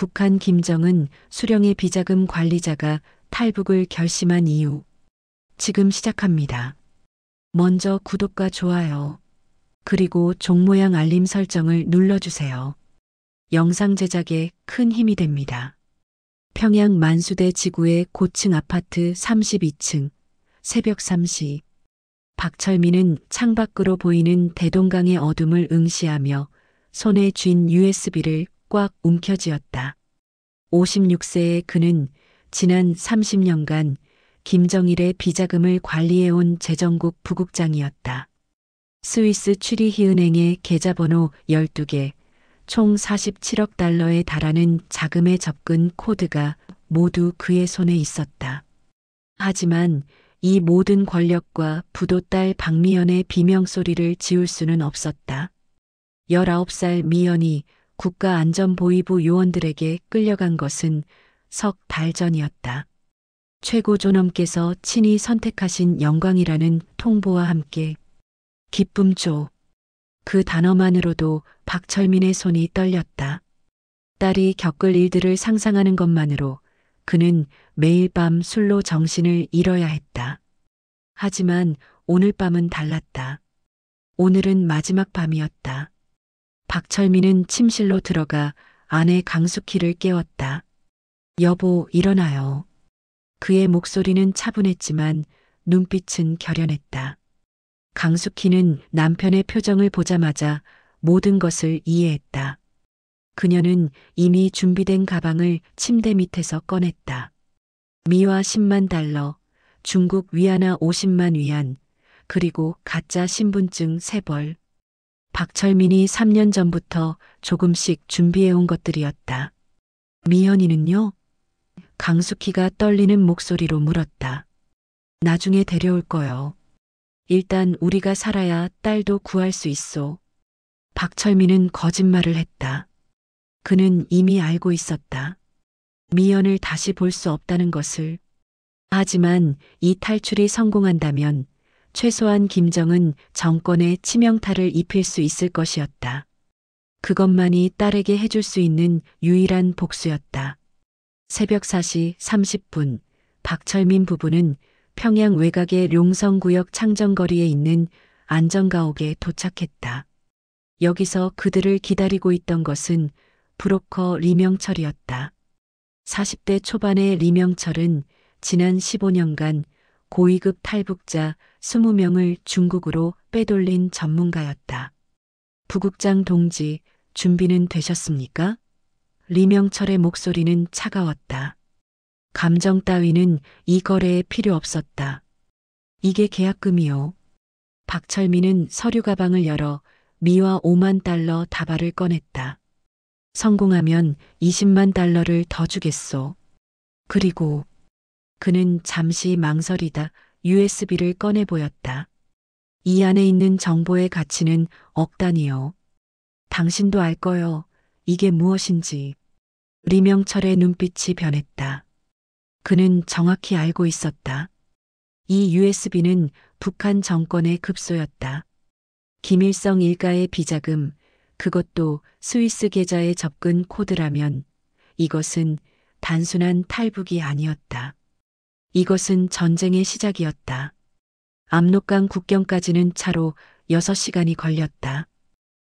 북한 김정은 수령의 비자금 관리자가 탈북을 결심한 이유. 지금 시작합니다. 먼저 구독과 좋아요, 그리고 종 모양 알림 설정을 눌러주세요. 영상 제작에 큰 힘이 됩니다. 평양 만수대 지구의 고층 아파트 32층, 새벽 3시. 박철민은 창밖으로 보이는 대동강의 어둠을 응시하며 손에 쥔 USB를 꽉 움켜쥐었다. 56세의 그는 지난 30년간 김정일의 비자금을 관리해온 재정국 부국장이었다. 스위스 추리히 은행의 계좌번호 12개, 총 47억 달러에 달하는 자금의 접근 코드가 모두 그의 손에 있었다. 하지만 이 모든 권력과 부도딸 박미연의 비명소리를 지울 수는 없었다. 19살 미연이 국가안전보위부 요원들에게 끌려간 것은 석 달 전이었다. 최고존엄께서 친히 선택하신 영광이라는 통보와 함께 기쁨조. 그 단어만으로도 박철민의 손이 떨렸다. 딸이 겪을 일들을 상상하는 것만으로 그는 매일 밤 술로 정신을 잃어야 했다. 하지만 오늘 밤은 달랐다. 오늘은 마지막 밤이었다. 박철민은 침실로 들어가 아내 강숙희를 깨웠다. 여보, 일어나요. 그의 목소리는 차분했지만 눈빛은 결연했다. 강숙희는 남편의 표정을 보자마자 모든 것을 이해했다. 그녀는 이미 준비된 가방을 침대 밑에서 꺼냈다. 미화 10만 달러, 중국 위안화 50만 위안, 그리고 가짜 신분증 3벌. 박철민이 3년 전부터 조금씩 준비해온 것들이었다. 미연이는요? 강숙희가 떨리는 목소리로 물었다. 나중에 데려올 거요. 일단 우리가 살아야 딸도 구할 수 있어. 박철민은 거짓말을 했다. 그는 이미 알고 있었다. 미연을 다시 볼 수 없다는 것을. 하지만 이 탈출이 성공한다면 최소한 김정은 정권에 치명타를 입힐 수 있을 것이었다. 그것만이 딸에게 해줄 수 있는 유일한 복수였다. 새벽 4시 30분, 박철민 부부는 평양 외곽의 룡성구역 창정거리에 있는 안전가옥에 도착했다. 여기서 그들을 기다리고 있던 것은 브로커 리명철이었다. 40대 초반의 리명철은 지난 15년간 고위급 탈북자 20명을 중국으로 빼돌린 전문가였다. 부국장 동지, 준비는 되셨습니까? 리명철의 목소리는 차가웠다. 감정 따위는 이 거래에 필요 없었다. 이게 계약금이요. 박철민은 서류 가방을 열어 미화 5만 달러 다발을 꺼냈다. 성공하면 20만 달러를 더 주겠소. 그리고 그는 잠시 망설이다 USB를 꺼내 보였다. 이 안에 있는 정보의 가치는 억 단위요. 당신도 알 거요. 이게 무엇인지. 리명철의 눈빛이 변했다. 그는 정확히 알고 있었다. 이 USB는 북한 정권의 급소였다. 김일성 일가의 비자금, 그것도 스위스 계좌의 접근 코드라면 이것은 단순한 탈북이 아니었다. 이것은 전쟁의 시작이었다. 압록강 국경까지는 차로 6시간이 걸렸다.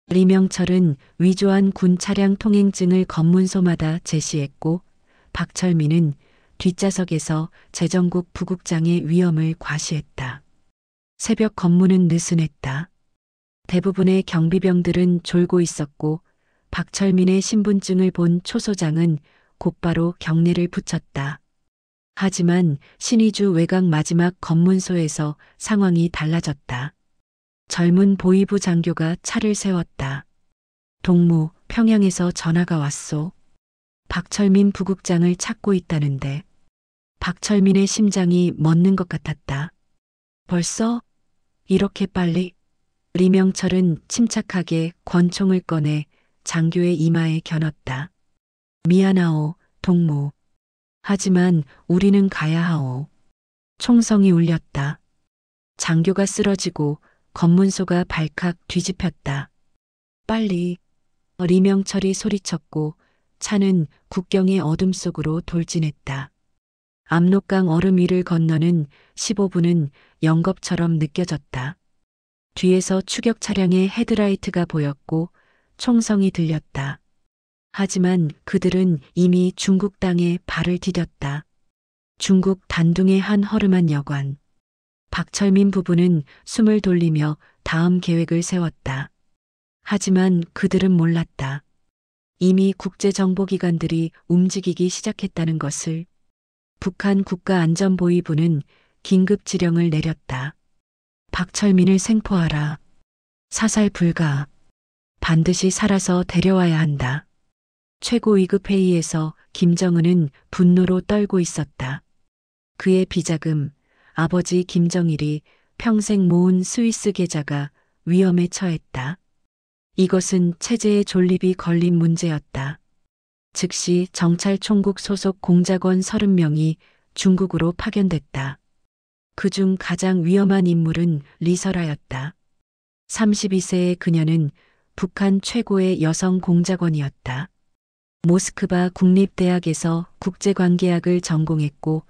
리명철은 위조한 군 차량 통행증을 검문소마다 제시했고 박철민은 뒷좌석에서 재정국 부국장의 위험을 과시했다. 새벽 검문은 느슨했다. 대부분의 경비병들은 졸고 있었고 박철민의 신분증을 본 초소장은 곧바로 경례를 붙였다. 하지만 신의주 외곽 마지막 검문소에서 상황이 달라졌다. 젊은 보위부 장교가 차를 세웠다. 동무, 평양에서 전화가 왔소. 박철민 부국장을 찾고 있다는데. 박철민의 심장이 멎는 것 같았다. 벌써? 이렇게 빨리? 리명철은 침착하게 권총을 꺼내 장교의 이마에 겨눴다. 미안하오, 동무. 하지만 우리는 가야 하오. 총성이 울렸다. 장교가 쓰러지고 검문소가 발칵 뒤집혔다. 빨리. 리명철이 소리쳤고 차는 국경의 어둠 속으로 돌진했다. 압록강 얼음 위를 건너는 15분은 영겁처럼 느껴졌다. 뒤에서 추격 차량의 헤드라이트가 보였고 총성이 들렸다. 하지만 그들은 이미 중국 땅에 발을 디뎠다. 중국 단둥의 한 허름한 여관. 박철민 부부는 숨을 돌리며 다음 계획을 세웠다. 하지만 그들은 몰랐다. 이미 국제정보기관들이 움직이기 시작했다는 것을. 북한 국가안전보위부는 긴급 지령을 내렸다. 박철민을 생포하라. 사살 불가. 반드시 살아서 데려와야 한다. 최고 위급 회의에서 김정은은 분노로 떨고 있었다. 그의 비자금, 아버지 김정일이 평생 모은 스위스 계좌가 위험에 처했다. 이것은 체제의 존립이 걸린 문제였다. 즉시 정찰총국 소속 공작원 30명이 중국으로 파견됐다. 그중 가장 위험한 인물은 리설아였다. 32세의 그녀는 북한 최고의 여성 공작원이었다. 모스크바 국립대학에서 국제관계학을 전공했고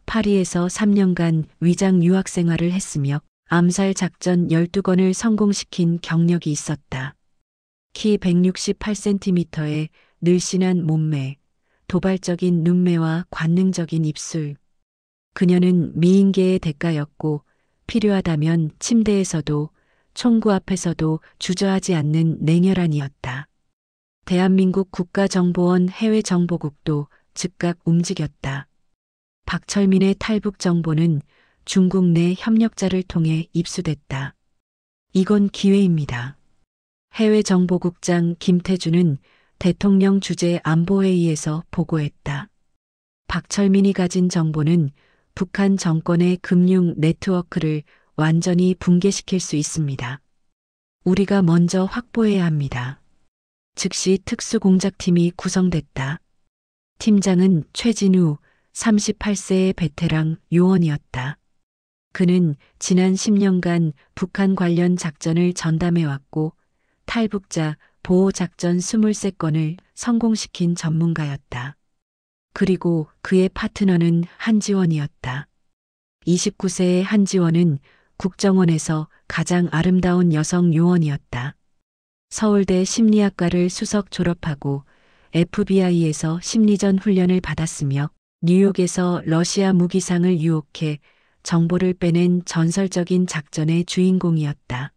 파리에서 3년간 위장 유학 생활을 했으며 암살 작전 12건을 성공시킨 경력이 있었다. 키 168cm의 늘씬한 몸매, 도발적인 눈매와 관능적인 입술. 그녀는 미인계의 대가였고 필요하다면 침대에서도 총구 앞에서도 주저하지 않는 냉혈한이었다. 대한민국 국가정보원 해외정보국도 즉각 움직였다. 박철민의 탈북 정보는 중국 내 협력자를 통해 입수됐다. 이건 기회입니다. 해외정보국장 김태준은 대통령 주재 안보회의에서 보고했다. 박철민이 가진 정보는 북한 정권의 금융 네트워크를 완전히 붕괴시킬 수 있습니다. 우리가 먼저 확보해야 합니다. 즉시 특수공작팀이 구성됐다. 팀장은 최진우 38세의 베테랑 요원이었다. 그는 지난 10년간 북한 관련 작전을 전담해왔고 탈북자 보호작전 23건을 성공시킨 전문가였다. 그리고 그의 파트너는 한지원이었다. 29세의 한지원은 국정원에서 가장 아름다운 여성 요원이었다. 서울대 심리학과를 수석 졸업하고 FBI에서 심리전 훈련을 받았으며 뉴욕에서 러시아 무기상을 유혹해 정보를 빼낸 전설적인 작전의 주인공이었다.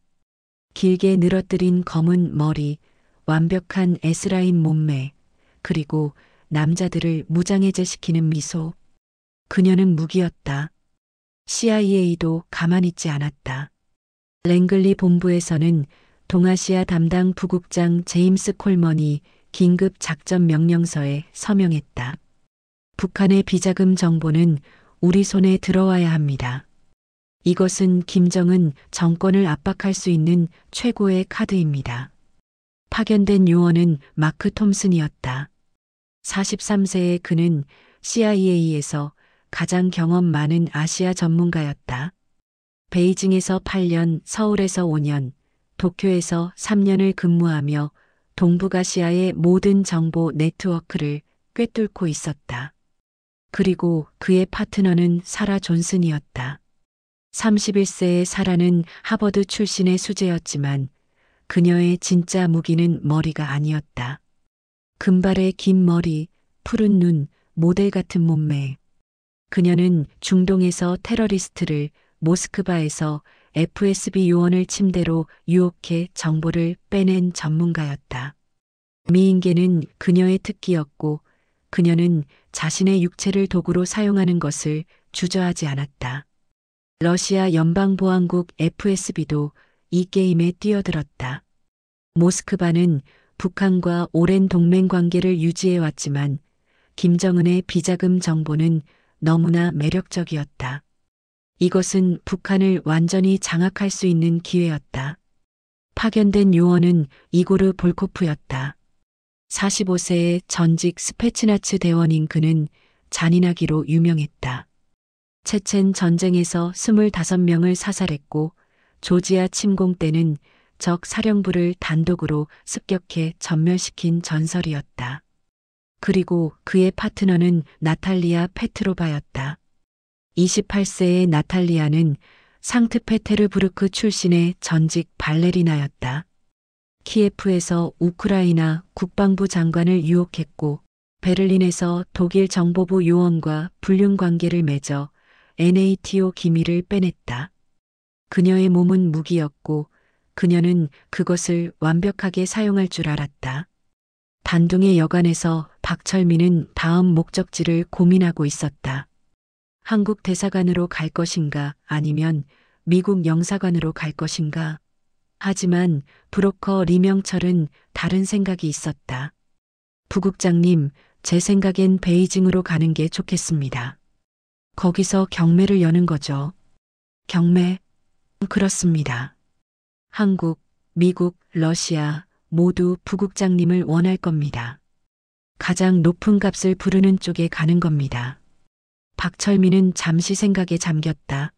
길게 늘어뜨린 검은 머리, 완벽한 S라인 몸매, 그리고 남자들을 무장해제시키는 미소. 그녀는 무기였다. CIA도 가만히 있지 않았다. 랭글리 본부에서는 동아시아 담당 부국장 제임스 콜먼이 긴급 작전 명령서에 서명했다. 북한의 비자금 정보는 우리 손에 들어와야 합니다. 이것은 김정은 정권을 압박할 수 있는 최고의 카드입니다. 파견된 요원은 마크 톰슨이었다. 43세의 그는 CIA에서 가장 경험 많은 아시아 전문가였다. 베이징에서 8년, 서울에서 5년, 도쿄에서 3년을 근무하며 동북아시아의 모든 정보 네트워크를 꿰뚫고 있었다. 그리고 그의 파트너는 사라 존슨이었다. 31세의 사라는 하버드 출신의 수재였지만 그녀의 진짜 무기는 머리가 아니었다. 금발의 긴 머리, 푸른 눈, 모델 같은 몸매. 그녀는 중동에서 테러리스트를, 모스크바에서 FSB 요원을 침대로 유혹해 정보를 빼낸 전문가였다. 미인계는 그녀의 특기였고 그녀는 자신의 육체를 도구로 사용하는 것을 주저하지 않았다. 러시아 연방보안국 FSB도 이 게임에 뛰어들었다. 모스크바는 북한과 오랜 동맹 관계를 유지해왔지만 김정은의 비자금 정보는 너무나 매력적이었다. 이것은 북한을 완전히 장악할 수 있는 기회였다. 파견된 요원은 이고르 볼코프였다. 45세의 전직 스페츠나츠 대원인 그는 잔인하기로 유명했다. 체첸 전쟁에서 25명을 사살했고 조지아 침공 때는 적 사령부를 단독으로 습격해 전멸시킨 전설이었다. 그리고 그의 파트너는 나탈리아 페트로바였다. 28세의 나탈리아는 상트페테르부르크 출신의 전직 발레리나였다. 키예프에서 우크라이나 국방부 장관을 유혹했고 베를린에서 독일 정보부 요원과 불륜 관계를 맺어 NATO 기밀을 빼냈다. 그녀의 몸은 무기였고 그녀는 그것을 완벽하게 사용할 줄 알았다. 단둥의 여관에서 박철민은 다음 목적지를 고민하고 있었다. 한국 대사관으로 갈 것인가 아니면 미국 영사관으로 갈 것인가. 하지만 브로커 리명철은 다른 생각이 있었다. 부국장님, 제 생각엔 베이징으로 가는 게 좋겠습니다. 거기서 경매를 여는 거죠. 경매? 그렇습니다. 한국, 미국, 러시아 모두 부국장님을 원할 겁니다. 가장 높은 값을 부르는 쪽에 가는 겁니다. 박철민은 잠시 생각에 잠겼다.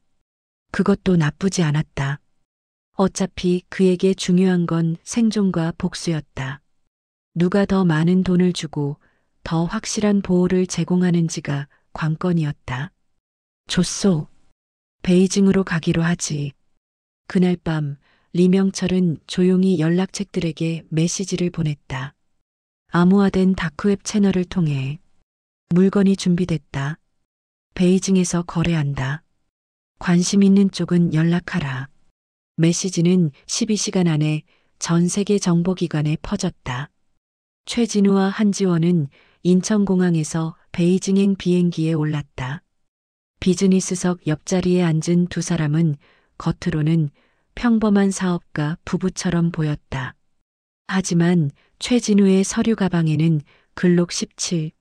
그것도 나쁘지 않았다. 어차피 그에게 중요한 건 생존과 복수였다. 누가 더 많은 돈을 주고 더 확실한 보호를 제공하는지가 관건이었다. 좋소. 베이징으로 가기로 하지. 그날 밤 리명철은 조용히 연락책들에게 메시지를 보냈다. 암호화된 다크웹 채널을 통해 물건이 준비됐다. 베이징에서 거래한다. 관심 있는 쪽은 연락하라. 메시지는 12시간 안에 전 세계 정보기관에 퍼졌다. 최진우와 한지원은 인천공항에서 베이징행 비행기에 올랐다. 비즈니스석 옆자리에 앉은 두 사람은 겉으로는 평범한 사업가 부부처럼 보였다. 하지만 최진우의 서류 가방에는 글록 17,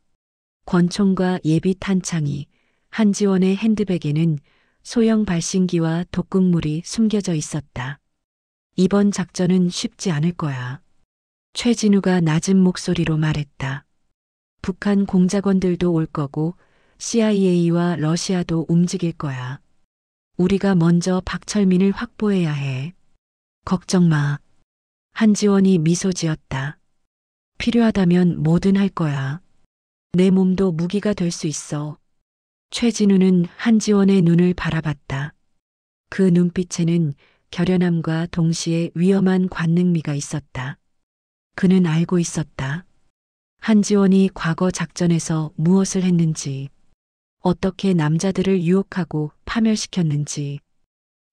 권총과 예비 탄창이, 한지원의 핸드백에는 소형 발신기와 독극물이 숨겨져 있었다. 이번 작전은 쉽지 않을 거야. 최진우가 낮은 목소리로 말했다. 북한 공작원들도 올 거고 CIA와 러시아도 움직일 거야. 우리가 먼저 박철민을 확보해야 해. 걱정 마. 한지원이 미소 지었다. 필요하다면 뭐든 할 거야. 내 몸도 무기가 될 수 있어. 최진우는 한지원의 눈을 바라봤다. 그 눈빛에는 결연함과 동시에 위험한 관능미가 있었다. 그는 알고 있었다. 한지원이 과거 작전에서 무엇을 했는지, 어떻게 남자들을 유혹하고 파멸시켰는지.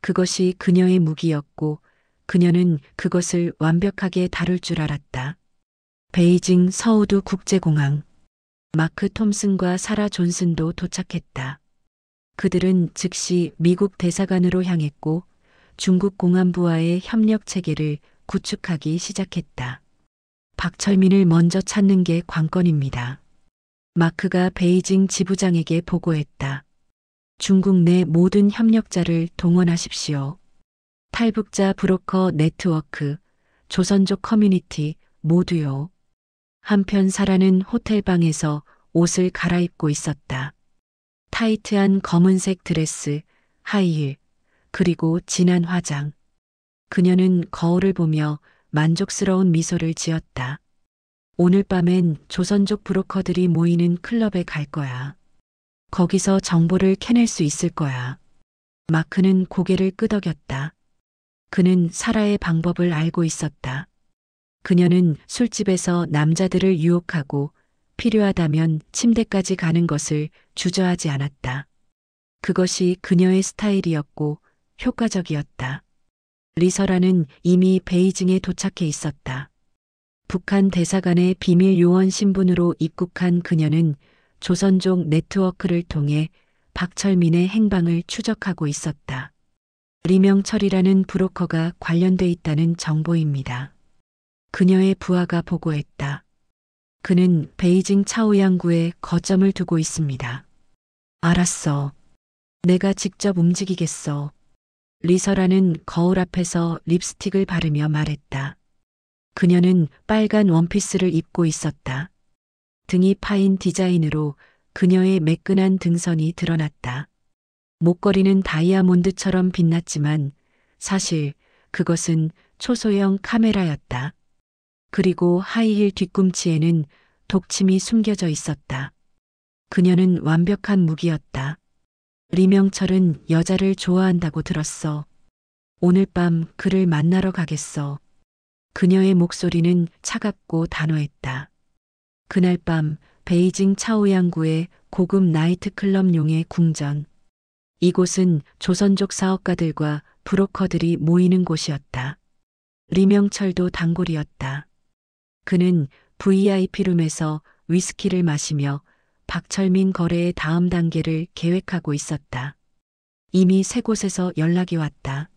그것이 그녀의 무기였고 그녀는 그것을 완벽하게 다룰 줄 알았다. 베이징 서우두 국제공항. 마크 톰슨과 사라 존슨도 도착했다. 그들은 즉시 미국 대사관으로 향했고 중국 공안부와의 협력 체계를 구축하기 시작했다. 박철민을 먼저 찾는 게 관건입니다. 마크가 베이징 지부장에게 보고했다. 중국 내 모든 협력자를 동원하십시오. 탈북자 브로커 네트워크, 조선족 커뮤니티 모두요. 한편 사라는 호텔방에서 옷을 갈아입고 있었다. 타이트한 검은색 드레스, 하이힐, 그리고 진한 화장. 그녀는 거울을 보며 만족스러운 미소를 지었다. 오늘 밤엔 조선족 브로커들이 모이는 클럽에 갈 거야. 거기서 정보를 캐낼 수 있을 거야. 마크는 고개를 끄덕였다. 그는 사라의 방법을 알고 있었다. 그녀는 술집에서 남자들을 유혹하고 필요하다면 침대까지 가는 것을 주저하지 않았다. 그것이 그녀의 스타일이었고 효과적이었다. 리서라는 이미 베이징에 도착해 있었다. 북한 대사관의 비밀 요원 신분으로 입국한 그녀는 조선족 네트워크를 통해 박철민의 행방을 추적하고 있었다. 리명철이라는 브로커가 관련돼 있다는 정보입니다. 그녀의 부하가 보고했다. 그는 베이징 차오양구에 거점을 두고 있습니다. 알았어. 내가 직접 움직이겠어. 리서라는 거울 앞에서 립스틱을 바르며 말했다. 그녀는 빨간 원피스를 입고 있었다. 등이 파인 디자인으로 그녀의 매끈한 등선이 드러났다. 목걸이는 다이아몬드처럼 빛났지만 사실 그것은 초소형 카메라였다. 그리고 하이힐 뒤꿈치에는 독침이 숨겨져 있었다. 그녀는 완벽한 무기였다. 리명철은 여자를 좋아한다고 들었어. 오늘 밤 그를 만나러 가겠어. 그녀의 목소리는 차갑고 단호했다. 그날 밤 베이징 차오양구의 고급 나이트클럽용의 궁전. 이곳은 조선족 사업가들과 브로커들이 모이는 곳이었다. 리명철도 단골이었다. 그는 VIP룸에서 위스키를 마시며 박철민 거래의 다음 단계를 계획하고 있었다. 이미 세 곳에서 연락이 왔다.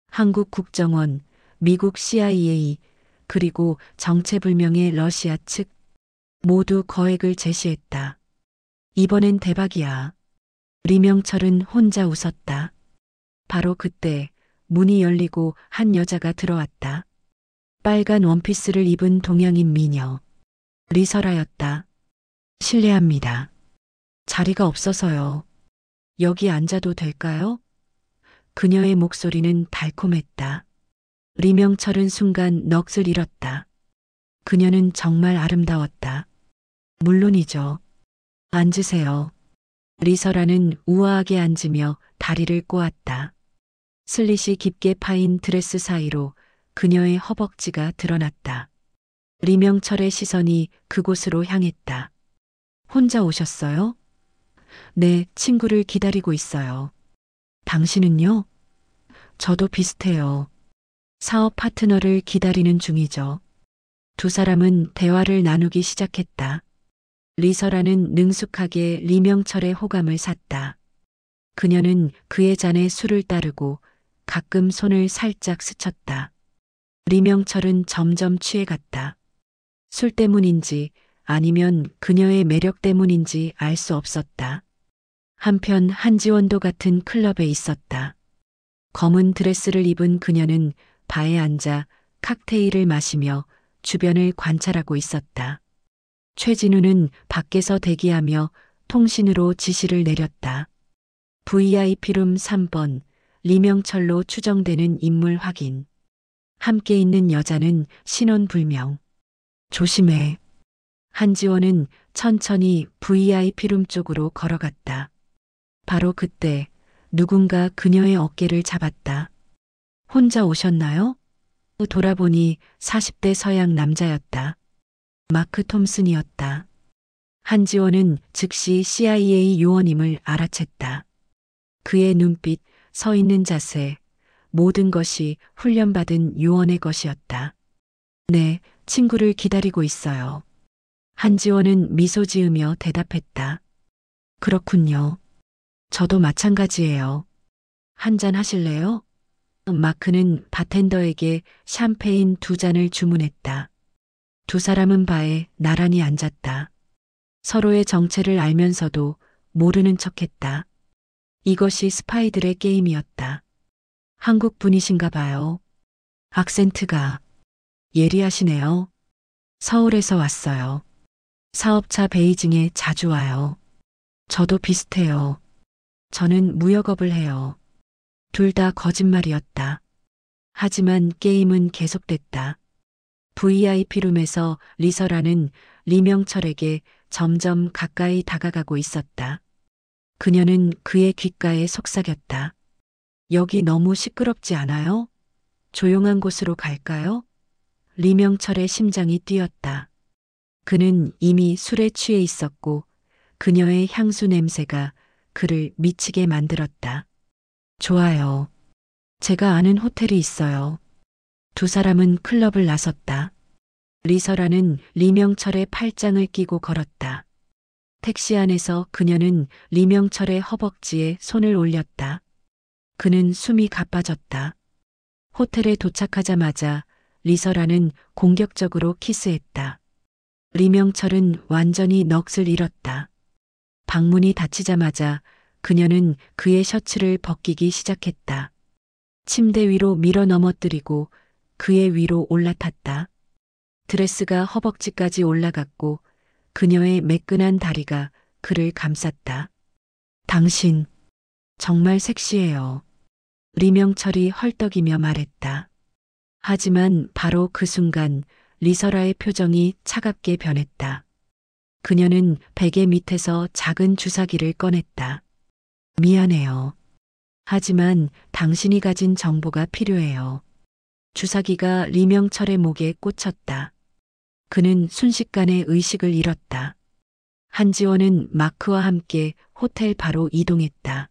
한국 국정원, 미국 CIA, 그리고 정체불명의 러시아 측 모두 거액을 제시했다. 이번엔 대박이야. 리명철은 혼자 웃었다. 바로 그때 문이 열리고 한 여자가 들어왔다. 빨간 원피스를 입은 동양인 미녀. 리설아였다. 실례합니다. 자리가 없어서요. 여기 앉아도 될까요? 그녀의 목소리는 달콤했다. 리명철은 순간 넋을 잃었다. 그녀는 정말 아름다웠다. 물론이죠. 앉으세요. 리설아는 우아하게 앉으며 다리를 꼬았다. 슬릿이 깊게 파인 드레스 사이로 그녀의 허벅지가 드러났다. 리명철의 시선이 그곳으로 향했다. 혼자 오셨어요? 네, 친구를 기다리고 있어요. 당신은요? 저도 비슷해요. 사업 파트너를 기다리는 중이죠. 두 사람은 대화를 나누기 시작했다. 리설아는 능숙하게 리명철의 호감을 샀다. 그녀는 그의 잔에 술을 따르고 가끔 손을 살짝 스쳤다. 리명철은 점점 취해갔다. 술 때문인지 아니면 그녀의 매력 때문인지 알 수 없었다. 한편 한지원도 같은 클럽에 있었다. 검은 드레스를 입은 그녀는 바에 앉아 칵테일을 마시며 주변을 관찰하고 있었다. 최진우는 밖에서 대기하며 통신으로 지시를 내렸다. VIP룸 3번, 리명철로 추정되는 인물 확인. 함께 있는 여자는 신원불명. 조심해. 한지원은 천천히 VIP룸 쪽으로 걸어갔다. 바로 그때 누군가 그녀의 어깨를 잡았다. 혼자 오셨나요? 돌아보니 40대 서양 남자였다. 마크 톰슨이었다. 한지원은 즉시 CIA 요원임을 알아챘다. 그의 눈빛, 서 있는 자세, 모든 것이 훈련받은 요원의 것이었다. 네, 친구를 기다리고 있어요. 한지원은 미소 지으며 대답했다. 그렇군요. 저도 마찬가지예요. 한잔 하실래요? 마크는 바텐더에게 샴페인 2잔을 주문했다. 두 사람은 바에 나란히 앉았다. 서로의 정체를 알면서도 모르는 척했다. 이것이 스파이들의 게임이었다. 한국 분이신가 봐요. 악센트가 예리하시네요. 서울에서 왔어요. 사업차 베이징에 자주 와요. 저도 비슷해요. 저는 무역업을 해요. 둘 다 거짓말이었다. 하지만 게임은 계속됐다. VIP룸에서 리설아는 리명철에게 점점 가까이 다가가고 있었다. 그녀는 그의 귓가에 속삭였다. 여기 너무 시끄럽지 않아요? 조용한 곳으로 갈까요? 리명철의 심장이 뛰었다. 그는 이미 술에 취해 있었고 그녀의 향수 냄새가 그를 미치게 만들었다. 좋아요. 제가 아는 호텔이 있어요. 두 사람은 클럽을 나섰다. 리설아는 리명철의 팔짱을 끼고 걸었다. 택시 안에서 그녀는 리명철의 허벅지에 손을 올렸다. 그는 숨이 가빠졌다. 호텔에 도착하자마자 리설아는 공격적으로 키스했다. 리명철은 완전히 넋을 잃었다. 방문이 닫히자마자 그녀는 그의 셔츠를 벗기기 시작했다. 침대 위로 밀어 넘어뜨리고 그의 위로 올라탔다. 드레스가 허벅지까지 올라갔고 그녀의 매끈한 다리가 그를 감쌌다. 당신 정말 섹시해요. 리명철이 헐떡이며 말했다. 하지만 바로 그 순간 리설아의 표정이 차갑게 변했다. 그녀는 베개 밑에서 작은 주사기를 꺼냈다. 미안해요. 하지만 당신이 가진 정보가 필요해요. 주사기가 리명철의 목에 꽂혔다. 그는 순식간에 의식을 잃었다. 한지원은 마크와 함께 호텔 바로 이동했다.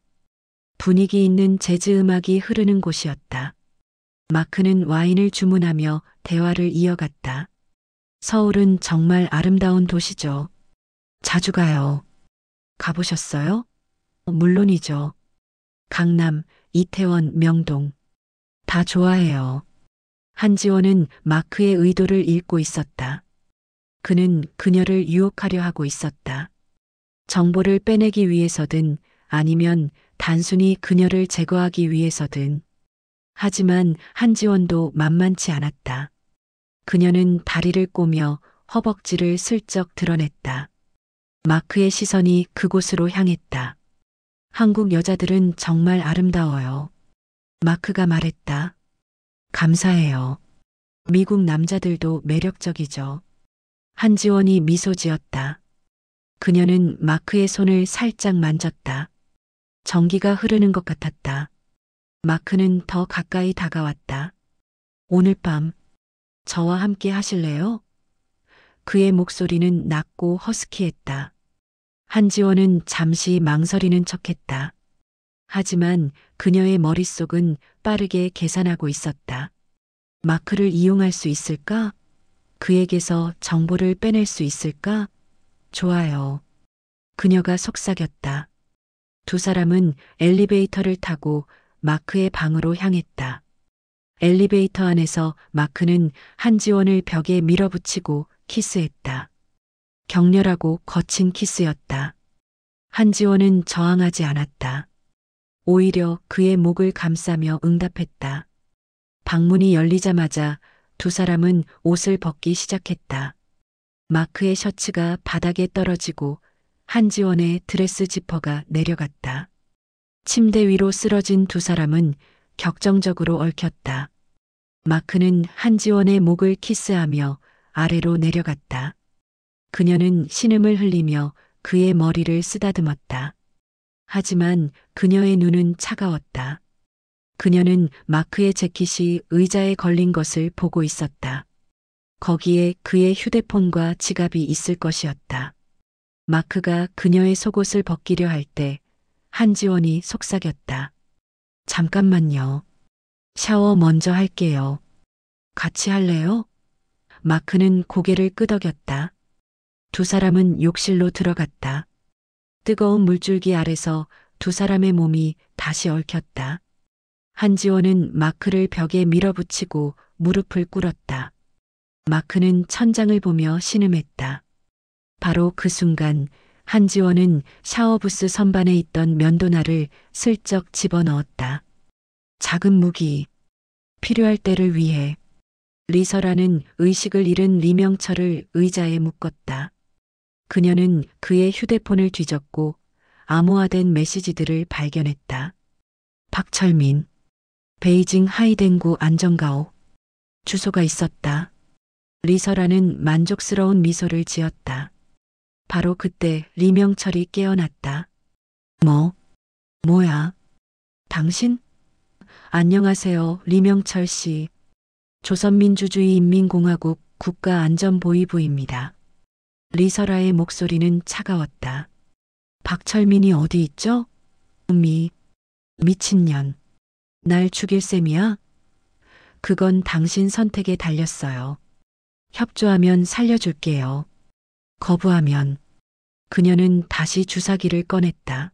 분위기 있는 재즈 음악이 흐르는 곳이었다. 마크는 와인을 주문하며 대화를 이어갔다. 서울은 정말 아름다운 도시죠. 자주 가요. 가보셨어요? 물론이죠. 강남, 이태원, 명동. 다 좋아해요. 한지원은 마크의 의도를 읽고 있었다. 그는 그녀를 유혹하려 하고 있었다. 정보를 빼내기 위해서든 아니면 단순히 그녀를 제거하기 위해서든. 하지만 한지원도 만만치 않았다. 그녀는 다리를 꼬며 허벅지를 슬쩍 드러냈다. 마크의 시선이 그곳으로 향했다. 한국 여자들은 정말 아름다워요. 마크가 말했다. 감사해요. 미국 남자들도 매력적이죠. 한지원이 미소 지었다. 그녀는 마크의 손을 살짝 만졌다. 전기가 흐르는 것 같았다. 마크는 더 가까이 다가왔다. 오늘 밤 저와 함께 하실래요? 그의 목소리는 낮고 허스키했다. 한지원은 잠시 망설이는 척했다. 하지만 그녀의 머릿속은 빠르게 계산하고 있었다. 마크를 이용할 수 있을까? 그에게서 정보를 빼낼 수 있을까? 좋아요. 그녀가 속삭였다. 두 사람은 엘리베이터를 타고 마크의 방으로 향했다. 엘리베이터 안에서 마크는 한지원을 벽에 밀어붙이고 키스했다. 격렬하고 거친 키스였다. 한지원은 저항하지 않았다. 오히려 그의 목을 감싸며 응답했다. 방문이 열리자마자 두 사람은 옷을 벗기 시작했다. 마크의 셔츠가 바닥에 떨어지고 한지원의 드레스 지퍼가 내려갔다. 침대 위로 쓰러진 두 사람은 격정적으로 얽혔다. 마크는 한지원의 목을 키스하며 아래로 내려갔다. 그녀는 신음을 흘리며 그의 머리를 쓰다듬었다. 하지만 그녀의 눈은 차가웠다. 그녀는 마크의 재킷이 의자에 걸린 것을 보고 있었다. 거기에 그의 휴대폰과 지갑이 있을 것이었다. 마크가 그녀의 속옷을 벗기려 할 때 한지원이 속삭였다. 잠깐만요. 샤워 먼저 할게요. 같이 할래요? 마크는 고개를 끄덕였다. 두 사람은 욕실로 들어갔다. 뜨거운 물줄기 아래서 두 사람의 몸이 다시 얽혔다. 한지원은 마크를 벽에 밀어붙이고 무릎을 꿇었다. 마크는 천장을 보며 신음했다. 바로 그 순간 한지원은 샤워부스 선반에 있던 면도날을 슬쩍 집어넣었다. 작은 무기, 필요할 때를 위해. 리서라는 의식을 잃은 리명철을 의자에 묶었다. 그녀는 그의 휴대폰을 뒤졌고 암호화된 메시지들을 발견했다. 박철민, 베이징 하이댕구 안전가옥. 주소가 있었다. 리서라는 만족스러운 미소를 지었다. 바로 그때 리명철이 깨어났다. 뭐야? 당신? 안녕하세요, 리명철 씨. 조선민주주의인민공화국 국가안전보위부입니다. 리서라의 목소리는 차가웠다. 박철민이 어디 있죠? 미친년. 날 죽일 셈이야? 그건 당신 선택에 달렸어요. 협조하면 살려줄게요. 거부하면. 그녀는 다시 주사기를 꺼냈다.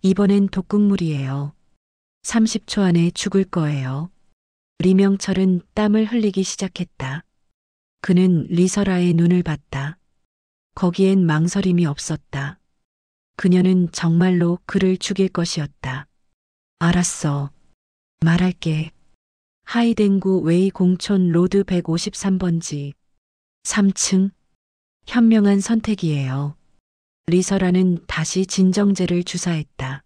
이번엔 독극물이에요. 30초 안에 죽을 거예요. 리명철은 땀을 흘리기 시작했다. 그는 리서라의 눈을 봤다. 거기엔 망설임이 없었다. 그녀는 정말로 그를 죽일 것이었다. 알았어. 말할게. 하이댕구 웨이 공촌 로드 153번지. 3층. 현명한 선택이에요. 리서라는 다시 진정제를 주사했다.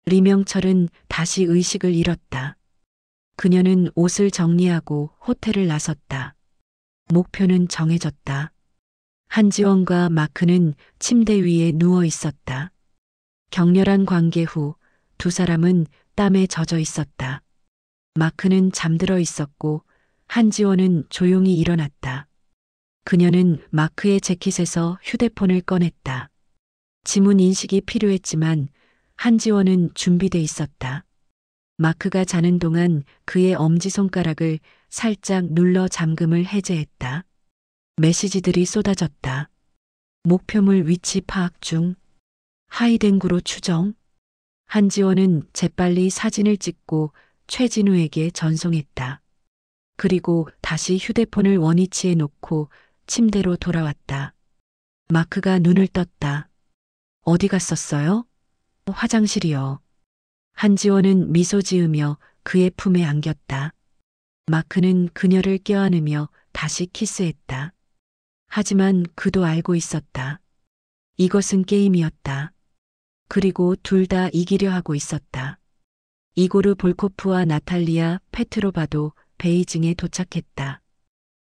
리명철은 다시 의식을 잃었다. 그녀는 옷을 정리하고 호텔을 나섰다. 목표는 정해졌다. 한지원과 마크는 침대 위에 누워 있었다. 격렬한 관계 후 두 사람은 땀에 젖어 있었다. 마크는 잠들어 있었고 한지원은 조용히 일어났다. 그녀는 마크의 재킷에서 휴대폰을 꺼냈다. 지문 인식이 필요했지만 한지원은 준비돼 있었다. 마크가 자는 동안 그의 엄지손가락을 살짝 눌러 잠금을 해제했다. 메시지들이 쏟아졌다. 목표물 위치 파악 중. 하이댕구로 추정. 한지원은 재빨리 사진을 찍고 최진우에게 전송했다. 그리고 다시 휴대폰을 원위치에 놓고 침대로 돌아왔다. 마크가 눈을 떴다. 어디 갔었어요? 화장실이요. 한지원은 미소 지으며 그의 품에 안겼다. 마크는 그녀를 껴안으며 다시 키스했다. 하지만 그도 알고 있었다. 이것은 게임이었다. 그리고 둘 다 이기려 하고 있었다. 이고르 볼코프와 나탈리아 페트로바도 베이징에 도착했다.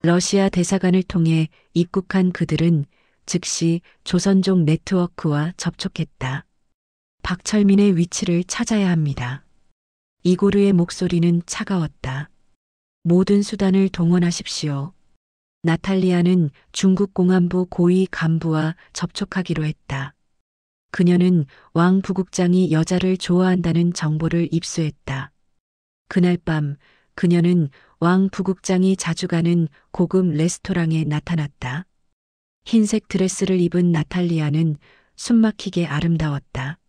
러시아 대사관을 통해 입국한 그들은 즉시 조선족 네트워크와 접촉했다. 박철민의 위치를 찾아야 합니다. 이고르의 목소리는 차가웠다. 모든 수단을 동원하십시오. 나탈리아는 중국 공안부 고위 간부와 접촉하기로 했다. 그녀는 왕 부국장이 여자를 좋아한다는 정보를 입수했다. 그날 밤 그녀는 왕 부국장이 자주 가는 고급 레스토랑에 나타났다. 흰색 드레스를 입은 나탈리아는 숨막히게 아름다웠다.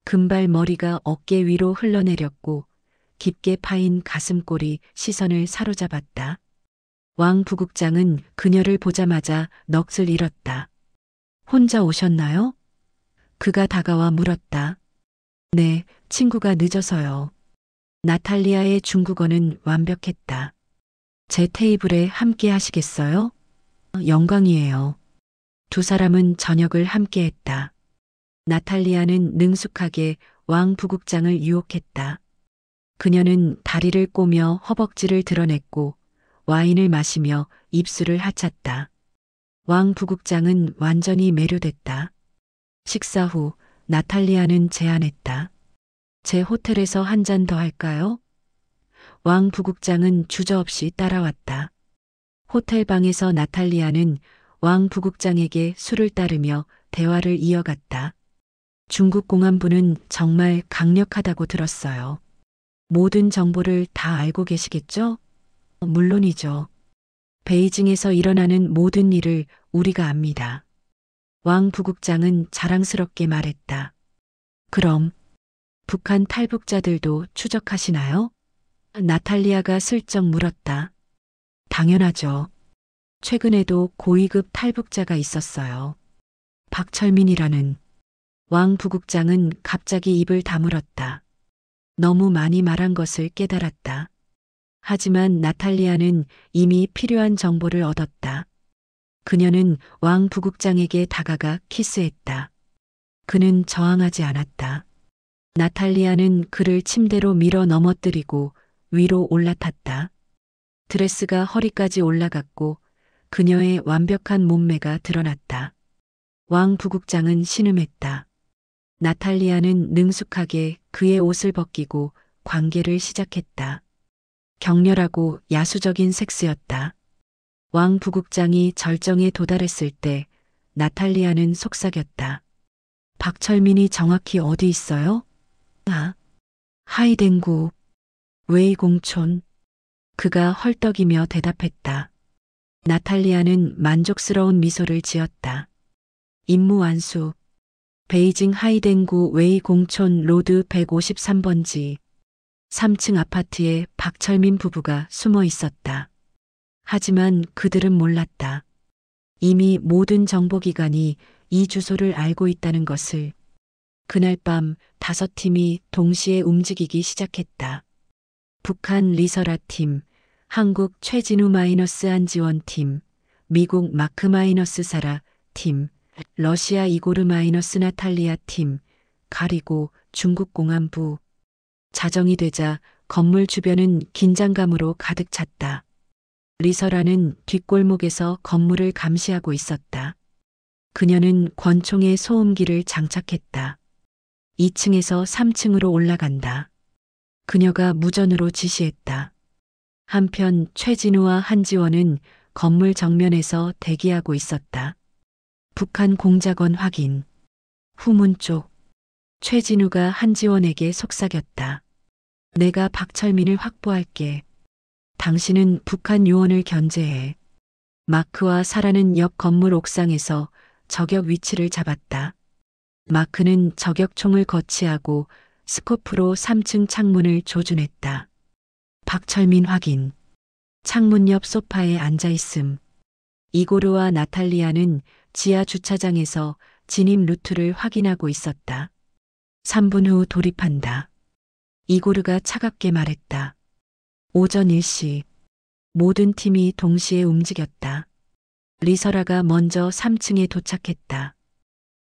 금발 머리가 어깨 위로 흘러내렸고 깊게 파인 가슴골이 시선을 사로잡았다. 왕 부국장은 그녀를 보자마자 넋을 잃었다. 혼자 오셨나요? 그가 다가와 물었다. 네, 친구가 늦어서요. 나탈리아의 중국어는 완벽했다. 제 테이블에 함께 하시겠어요? 영광이에요. 두 사람은 저녁을 함께 했다. 나탈리아는 능숙하게 왕 부국장을 유혹했다. 그녀는 다리를 꼬며 허벅지를 드러냈고 와인을 마시며 입술을 하찼다. 왕 부국장은 완전히 매료됐다. 식사 후 나탈리아는 제안했다. 제 호텔에서 한 잔 더 할까요? 왕 부국장은 주저없이 따라왔다. 호텔 방에서 나탈리아는 왕 부국장에게 술을 따르며 대화를 이어갔다. 중국 공안부는 정말 강력하다고 들었어요. 모든 정보를 다 알고 계시겠죠? 물론이죠. 베이징에서 일어나는 모든 일을 우리가 압니다. 왕 부국장은 자랑스럽게 말했다. 그럼 북한 탈북자들도 추적하시나요? 나탈리아가 슬쩍 물었다. 당연하죠. 최근에도 고위급 탈북자가 있었어요. 박철민이라는. 왕 부국장은 갑자기 입을 다물었다. 너무 많이 말한 것을 깨달았다. 하지만 나탈리아는 이미 필요한 정보를 얻었다. 그녀는 왕 부국장에게 다가가 키스했다. 그는 저항하지 않았다. 나탈리아는 그를 침대로 밀어 넘어뜨리고 위로 올라탔다. 드레스가 허리까지 올라갔고 그녀의 완벽한 몸매가 드러났다. 왕 부국장은 신음했다. 나탈리아는 능숙하게 그의 옷을 벗기고 관계를 시작했다. 격렬하고 야수적인 섹스였다. 왕 부국장이 절정에 도달했을 때 나탈리아는 속삭였다. 박철민이 정확히 어디 있어요? 하이댕구, 웨이공촌. 그가 헐떡이며 대답했다. 나탈리아는 만족스러운 미소를 지었다. 임무 완수. 베이징 하이댕구 웨이공촌 로드 153번지. 3층 아파트에 박철민 부부가 숨어 있었다. 하지만 그들은 몰랐다. 이미 모든 정보기관이 이 주소를 알고 있다는 것을. 그날 밤 5팀이 동시에 움직이기 시작했다. 북한 리서라 팀, 한국 최진우 마이너스 한지원 팀, 미국 마크 마이너스 사라 팀, 러시아 이고르 마이너스 나탈리아 팀, 가리고 중국 공안부. 자정이 되자 건물 주변은 긴장감으로 가득 찼다. 리서라는 뒷골목에서 건물을 감시하고 있었다. 그녀는 권총에 소음기를 장착했다. 2층에서 3층으로 올라간다. 그녀가 무전으로 지시했다. 한편 최진우와 한지원은 건물 정면에서 대기하고 있었다. 북한 공작원 확인. 후문 쪽. 최진우가 한지원에게 속삭였다. 내가 박철민을 확보할게. 당신은 북한 요원을 견제해. 마크와 사라는 옆 건물 옥상에서 저격 위치를 잡았다. 마크는 저격총을 거치하고 스코프로 3층 창문을 조준했다. 박철민 확인. 창문 옆 소파에 앉아 있음. 이고르와 나탈리아는 지하 주차장에서 진입 루트를 확인하고 있었다. 3분 후 돌입한다. 이고르가 차갑게 말했다. 오전 1시. 모든 팀이 동시에 움직였다. 리설아가 먼저 3층에 도착했다.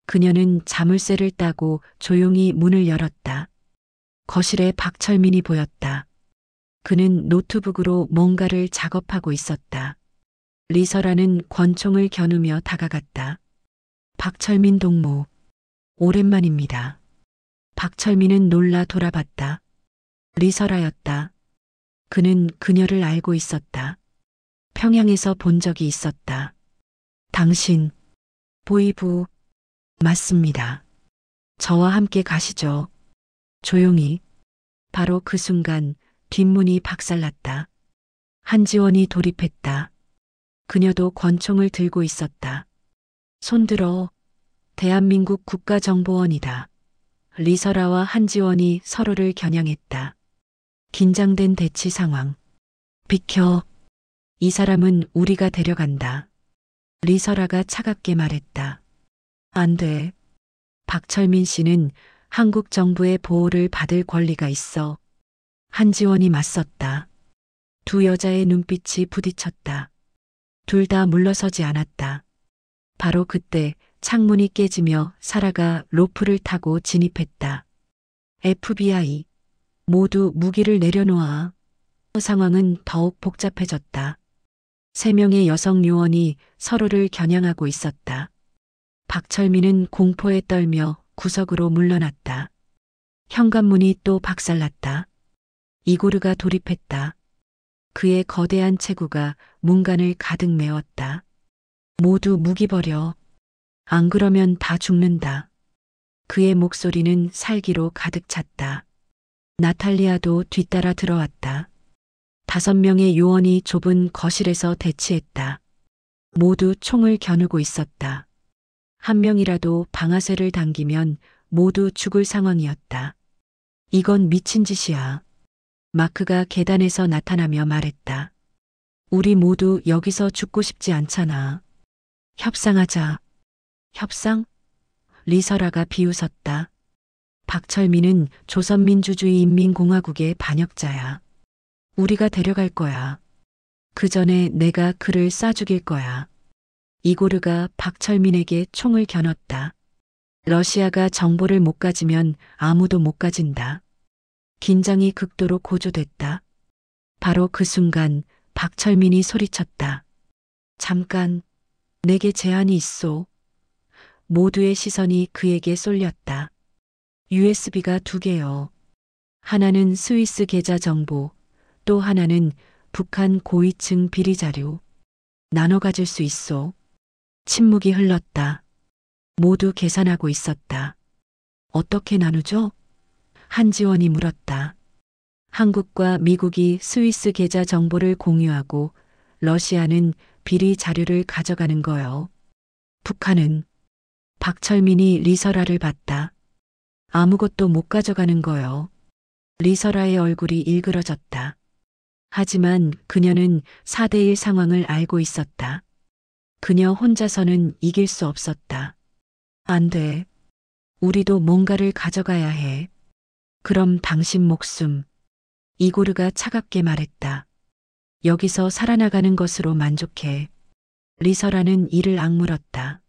그녀는 자물쇠를 따고 조용히 문을 열었다. 거실에 박철민이 보였다. 그는 노트북으로 뭔가를 작업하고 있었다. 리설아는 권총을 겨누며 다가갔다. 박철민 동무. 오랜만입니다. 박철민은 놀라 돌아봤다. 리설아였다. 그는 그녀를 알고 있었다. 평양에서 본 적이 있었다. 당신, 보이부, 맞습니다. 저와 함께 가시죠. 조용히. 바로 그 순간 뒷문이 박살났다. 한지원이 돌입했다. 그녀도 권총을 들고 있었다. 손들어. 대한민국 국가정보원이다. 리설아와 한지원이 서로를 겨냥했다. 긴장된 대치 상황. 비켜. 이 사람은 우리가 데려간다. 리설아가 차갑게 말했다. 안 돼. 박철민 씨는 한국 정부의 보호를 받을 권리가 있어. 한지원이 맞섰다. 두 여자의 눈빛이 부딪혔다. 둘 다 물러서지 않았다. 바로 그때 창문이 깨지며 사라가 로프를 타고 진입했다. FBI. 모두 무기를 내려놓아. 상황은 더욱 복잡해졌다. 3명의 여성 요원이 서로를 겨냥하고 있었다. 박철민은 공포에 떨며 구석으로 물러났다. 현관문이 또 박살났다. 이고르가 돌입했다. 그의 거대한 체구가 문간을 가득 메웠다. 모두 무기 버려. 안 그러면 다 죽는다. 그의 목소리는 살기로 가득 찼다. 나탈리아도 뒤따라 들어왔다. 5명의 요원이 좁은 거실에서 대치했다. 모두 총을 겨누고 있었다. 한 명이라도 방아쇠를 당기면 모두 죽을 상황이었다. 이건 미친 짓이야. 마크가 계단에서 나타나며 말했다. 우리 모두 여기서 죽고 싶지 않잖아. 협상하자. 협상? 리설아가 비웃었다. 박철민은 조선민주주의인민공화국의 반역자야. 우리가 데려갈 거야. 그 전에 내가 그를 쏴 죽일 거야. 이고르가 박철민에게 총을 겨눴다. 러시아가 정보를 못 가지면 아무도 못 가진다. 긴장이 극도로 고조됐다. 바로 그 순간 박철민이 소리쳤다. 잠깐, 내게 제안이 있소. 모두의 시선이 그에게 쏠렸다. USB가 2개요. 하나는 스위스 계좌 정보, 또 하나는 북한 고위층 비리 자료. 나눠 가질 수 있소. 침묵이 흘렀다. 모두 계산하고 있었다. 어떻게 나누죠? 한지원이 물었다. 한국과 미국이 스위스 계좌 정보를 공유하고 러시아는 비리 자료를 가져가는 거요. 북한은? 박철민이 리설아를 봤다. 아무것도 못 가져가는 거요. 리설아의 얼굴이 일그러졌다. 하지만 그녀는 4대1 상황을 알고 있었다. 그녀 혼자서는 이길 수 없었다. 안 돼. 우리도 뭔가를 가져가야 해. 그럼 당신 목숨. 이고르가 차갑게 말했다. 여기서 살아나가는 것으로 만족해. 리설아는 이를 악물었다.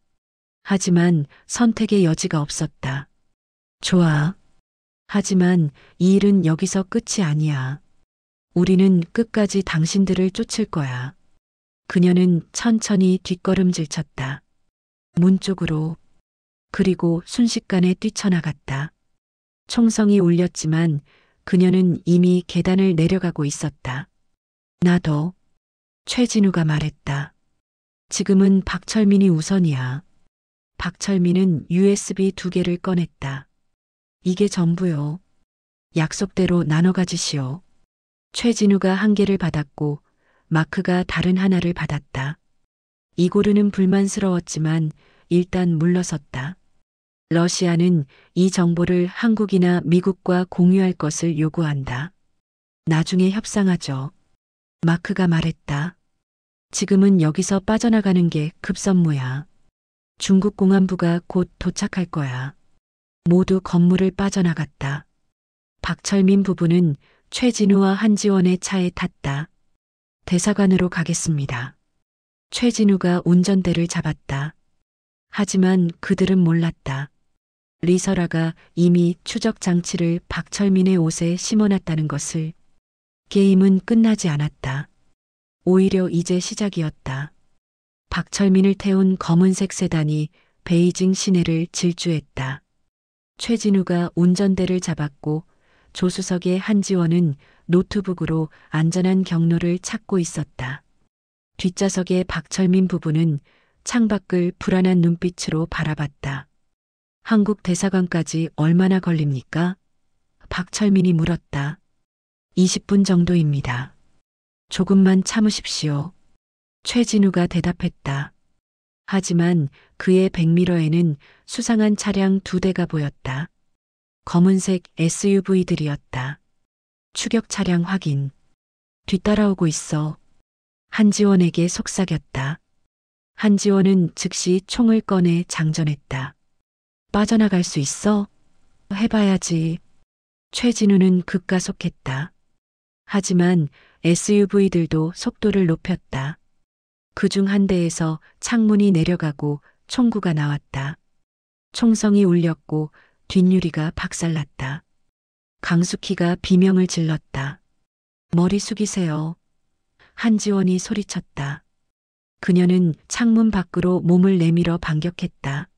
하지만 선택의 여지가 없었다. 좋아. 하지만 이 일은 여기서 끝이 아니야. 우리는 끝까지 당신들을 쫓을 거야. 그녀는 천천히 뒷걸음질 쳤다. 문 쪽으로. 그리고 순식간에 뛰쳐나갔다. 총성이 울렸지만 그녀는 이미 계단을 내려가고 있었다. 나도. 최진우가 말했다. 지금은 박철민이 우선이야. 박철민은 USB 2개를 꺼냈다. 이게 전부요. 약속대로 나눠 가지시오. 최진우가 한 개를 받았고 마크가 다른 하나를 받았다. 이고르는 불만스러웠지만 일단 물러섰다. 러시아는 이 정보를 한국이나 미국과 공유할 것을 요구한다. 나중에 협상하죠. 마크가 말했다. 지금은 여기서 빠져나가는 게 급선무야. 중국 공안부가 곧 도착할 거야. 모두 건물을 빠져나갔다. 박철민 부부는 최진우와 한지원의 차에 탔다. 대사관으로 가겠습니다. 최진우가 운전대를 잡았다. 하지만 그들은 몰랐다. 리설아가 이미 추적 장치를 박철민의 옷에 심어놨다는 것을. 게임은 끝나지 않았다. 오히려 이제 시작이었다. 박철민을 태운 검은색 세단이 베이징 시내를 질주했다. 최진우가 운전대를 잡았고 조수석의 한지원은 노트북으로 안전한 경로를 찾고 있었다. 뒷좌석의 박철민 부부는 창밖을 불안한 눈빛으로 바라봤다. 한국 대사관까지 얼마나 걸립니까? 박철민이 물었다. 20분 정도입니다. 조금만 참으십시오. 최진우가 대답했다. 하지만 그의 백미러에는 수상한 차량 2대가 보였다. 검은색 SUV들이었다. 추격 차량 확인. 뒤따라오고 있어. 한지원에게 속삭였다. 한지원은 즉시 총을 꺼내 장전했다. 빠져나갈 수 있어? 해봐야지. 최진우는 급가속했다. 하지만 SUV들도 속도를 높였다. 그중 한 대에서 창문이 내려가고 총구가 나왔다. 총성이 울렸고 뒷유리가 박살났다. 강숙희가 비명을 질렀다. 머리 숙이세요. 한지원이 소리쳤다. 그녀는 창문 밖으로 몸을 내밀어 반격했다.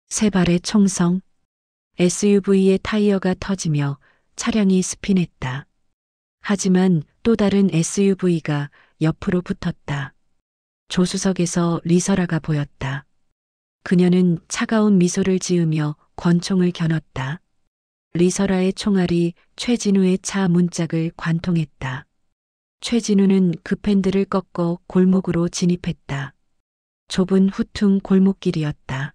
세 발의 총성. SUV의 타이어가 터지며 차량이 스핀했다. 하지만 또 다른 SUV가 옆으로 붙었다. 조수석에서 리설아가 보였다. 그녀는 차가운 미소를 지으며 권총을 겨눴다. 리설아의 총알이 최진우의 차 문짝을 관통했다. 최진우는 급핸들을 꺾어 골목으로 진입했다. 좁은 후퉁 골목길이었다.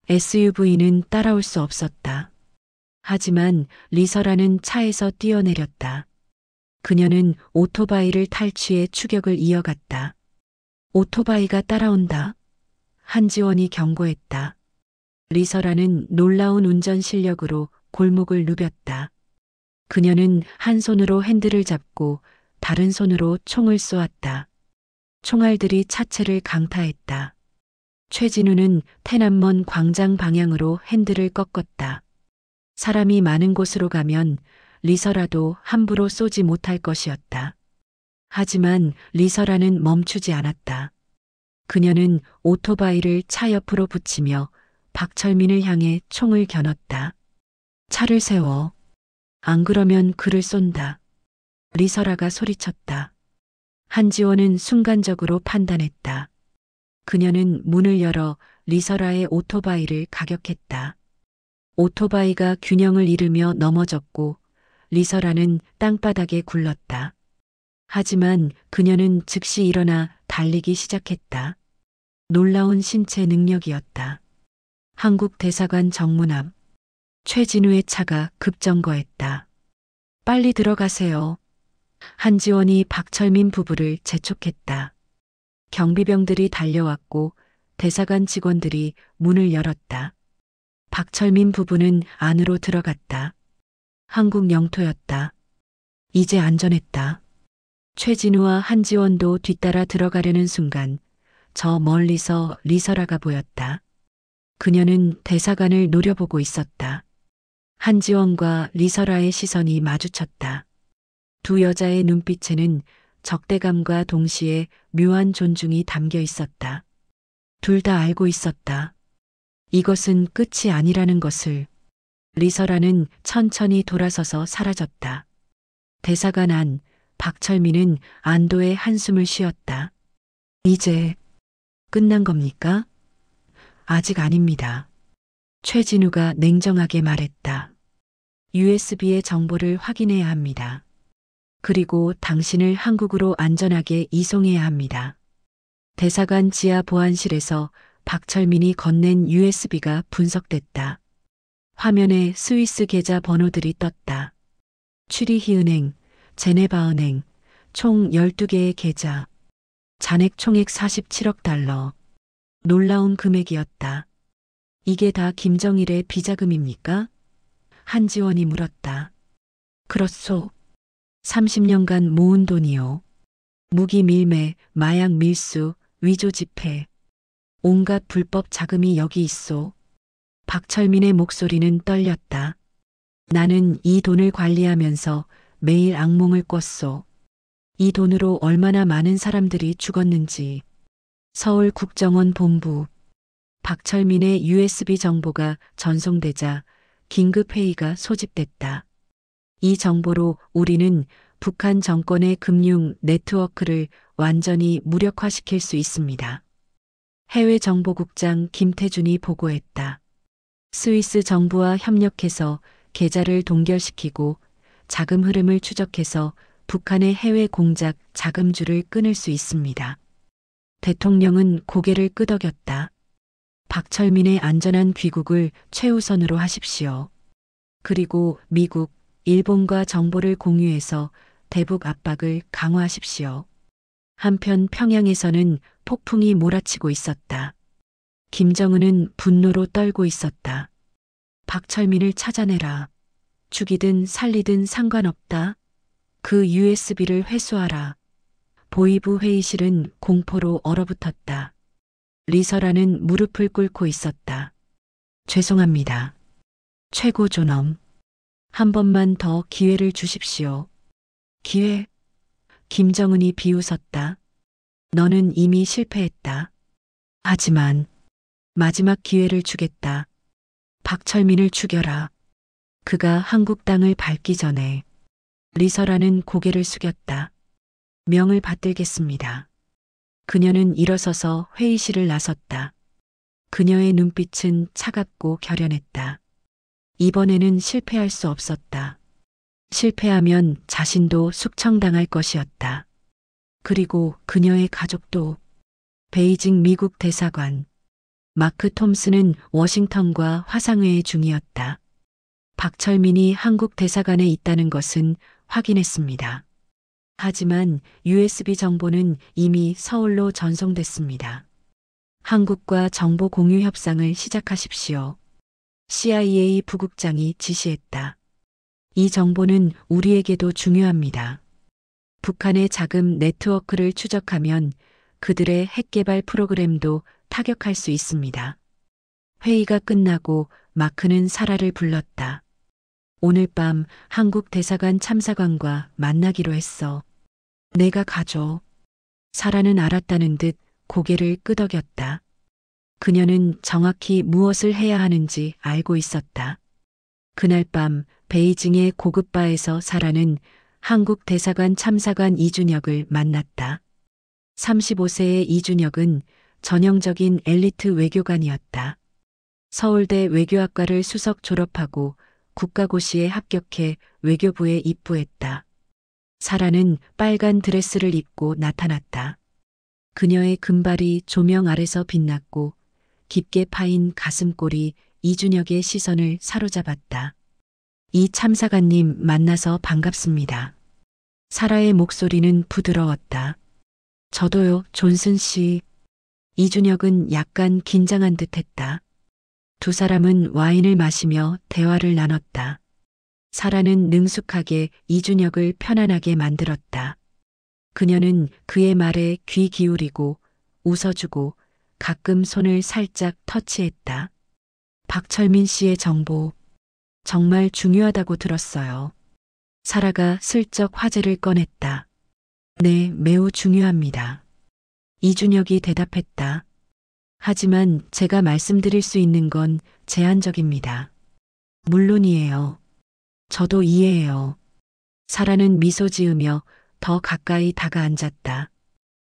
SUV는 따라올 수 없었다. 하지만 리설아는 차에서 뛰어내렸다. 그녀는 오토바이를 탈취해 추격을 이어갔다. 오토바이가 따라온다. 한지원이 경고했다. 리설아는 놀라운 운전 실력으로 골목을 누볐다. 그녀는 한 손으로 핸들을 잡고 다른 손으로 총을 쏘았다. 총알들이 차체를 강타했다. 최진우는 태남먼 광장 방향으로 핸들을 꺾었다. 사람이 많은 곳으로 가면 리설아도 함부로 쏘지 못할 것이었다. 하지만 리설아는 멈추지 않았다. 그녀는 오토바이를 차 옆으로 붙이며 박철민을 향해 총을 겨눴다. 차를 세워. 안 그러면 그를 쏜다. 리설아가 소리쳤다. 한지원은 순간적으로 판단했다. 그녀는 문을 열어 리설아의 오토바이를 가격했다. 오토바이가 균형을 잃으며 넘어졌고 리설아는 땅바닥에 굴렀다. 하지만 그녀는 즉시 일어나 달리기 시작했다. 놀라운 신체 능력이었다. 한국 대사관 정문 앞. 최진우의 차가 급정거했다. 빨리 들어가세요. 한지원이 박철민 부부를 재촉했다. 경비병들이 달려왔고 대사관 직원들이 문을 열었다. 박철민 부부는 안으로 들어갔다. 한국 영토였다. 이제 안전했다. 최진우와 한지원도 뒤따라 들어가려는 순간 저 멀리서 리설아가 보였다. 그녀는 대사관을 노려보고 있었다. 한지원과 리설아의 시선이 마주쳤다. 두 여자의 눈빛에는 적대감과 동시에 묘한 존중이 담겨 있었다. 둘 다 알고 있었다. 이것은 끝이 아니라는 것을. 리설아는 천천히 돌아서서 사라졌다. 대사가 난 박철민은 안도의 한숨을 쉬었다. 이제 끝난 겁니까? 아직 아닙니다. 최진우가 냉정하게 말했다. USB의 정보를 확인해야 합니다. 그리고 당신을 한국으로 안전하게 이송해야 합니다. 대사관 지하 보안실에서 박철민이 건넨 USB가 분석됐다. 화면에 스위스 계좌 번호들이 떴다. 추리히은행, 제네바은행, 총 12개의 계좌. 잔액 총액 47억 달러. 놀라운 금액이었다. 이게 다 김정일의 비자금입니까? 한지원이 물었다. 그렇소. 30년간 모은 돈이요. 무기 밀매, 마약 밀수, 위조 지폐. 온갖 불법 자금이 여기 있소. 박철민의 목소리는 떨렸다. 나는 이 돈을 관리하면서 매일 악몽을 꿨소. 이 돈으로 얼마나 많은 사람들이 죽었는지. 서울 국정원 본부. 박철민의 USB 정보가 전송되자 긴급회의가 소집됐다. 이 정보로 우리는 북한 정권의 금융 네트워크를 완전히 무력화시킬 수 있습니다. 해외정보국장 김태준이 보고했다. 스위스 정부와 협력해서 계좌를 동결시키고 자금 흐름을 추적해서 북한의 해외 공작 자금줄을 끊을 수 있습니다. 대통령은 고개를 끄덕였다. 박철민의 안전한 귀국을 최우선으로 하십시오. 그리고 미국, 일본과 정보를 공유해서 대북 압박을 강화하십시오. 한편 평양에서는 폭풍이 몰아치고 있었다. 김정은은 분노로 떨고 있었다. 박철민을 찾아내라. 죽이든 살리든 상관없다. 그 USB를 회수하라. 보이부 회의실은 공포로 얼어붙었다. 리설아는 무릎을 꿇고 있었다. 죄송합니다. 최고 존엄. 한 번만 더 기회를 주십시오. 기회? 김정은이 비웃었다. 너는 이미 실패했다. 하지만 마지막 기회를 주겠다. 박철민을 죽여라. 그가 한국 땅을 밟기 전에. 리설아는 고개를 숙였다. 명을 받들겠습니다. 그녀는 일어서서 회의실을 나섰다. 그녀의 눈빛은 차갑고 결연했다. 이번에는 실패할 수 없었다. 실패하면 자신도 숙청당할 것이었다. 그리고 그녀의 가족도. 베이징 미국 대사관. 마크 톰슨은 워싱턴과 화상회의 중이었다. 박철민이 한국 대사관에 있다는 것은 확인했습니다. 하지만 USB 정보는 이미 서울로 전송됐습니다. 한국과 정보 공유 협상을 시작하십시오. CIA 부국장이 지시했다. 이 정보는 우리에게도 중요합니다. 북한의 자금 네트워크를 추적하면 그들의 핵개발 프로그램도 타격할 수 있습니다. 회의가 끝나고 마크는 사라를 불렀다. 오늘 밤 한국 대사관 참사관과 만나기로 했어. 내가 가줘. 사라는 알았다는 듯 고개를 끄덕였다. 그녀는 정확히 무엇을 해야 하는지 알고 있었다. 그날 밤 베이징의 고급 바에서 사라는 한국 대사관 참사관 이준혁을 만났다. 35세의 이준혁은 전형적인 엘리트 외교관이었다. 서울대 외교학과를 수석 졸업하고 국가고시에 합격해 외교부에 입부했다. 사라는 빨간 드레스를 입고 나타났다. 그녀의 금발이 조명 아래서 빛났고 깊게 파인 가슴골이 이준혁의 시선을 사로잡았다. 이 참사관님 만나서 반갑습니다. 사라의 목소리는 부드러웠다. 저도요, 존슨 씨. 이준혁은 약간 긴장한 듯했다. 두 사람은 와인을 마시며 대화를 나눴다. 사라는 능숙하게 이준혁을 편안하게 만들었다. 그녀는 그의 말에 귀 기울이고 웃어주고 가끔 손을 살짝 터치했다. 박철민 씨의 정보 정말 중요하다고 들었어요. 사라가 슬쩍 화제를 꺼냈다. 네, 매우 중요합니다. 이준혁이 대답했다. 하지만 제가 말씀드릴 수 있는 건 제한적입니다. 물론이에요. 저도 이해해요. 사라는 미소 지으며 더 가까이 다가앉았다.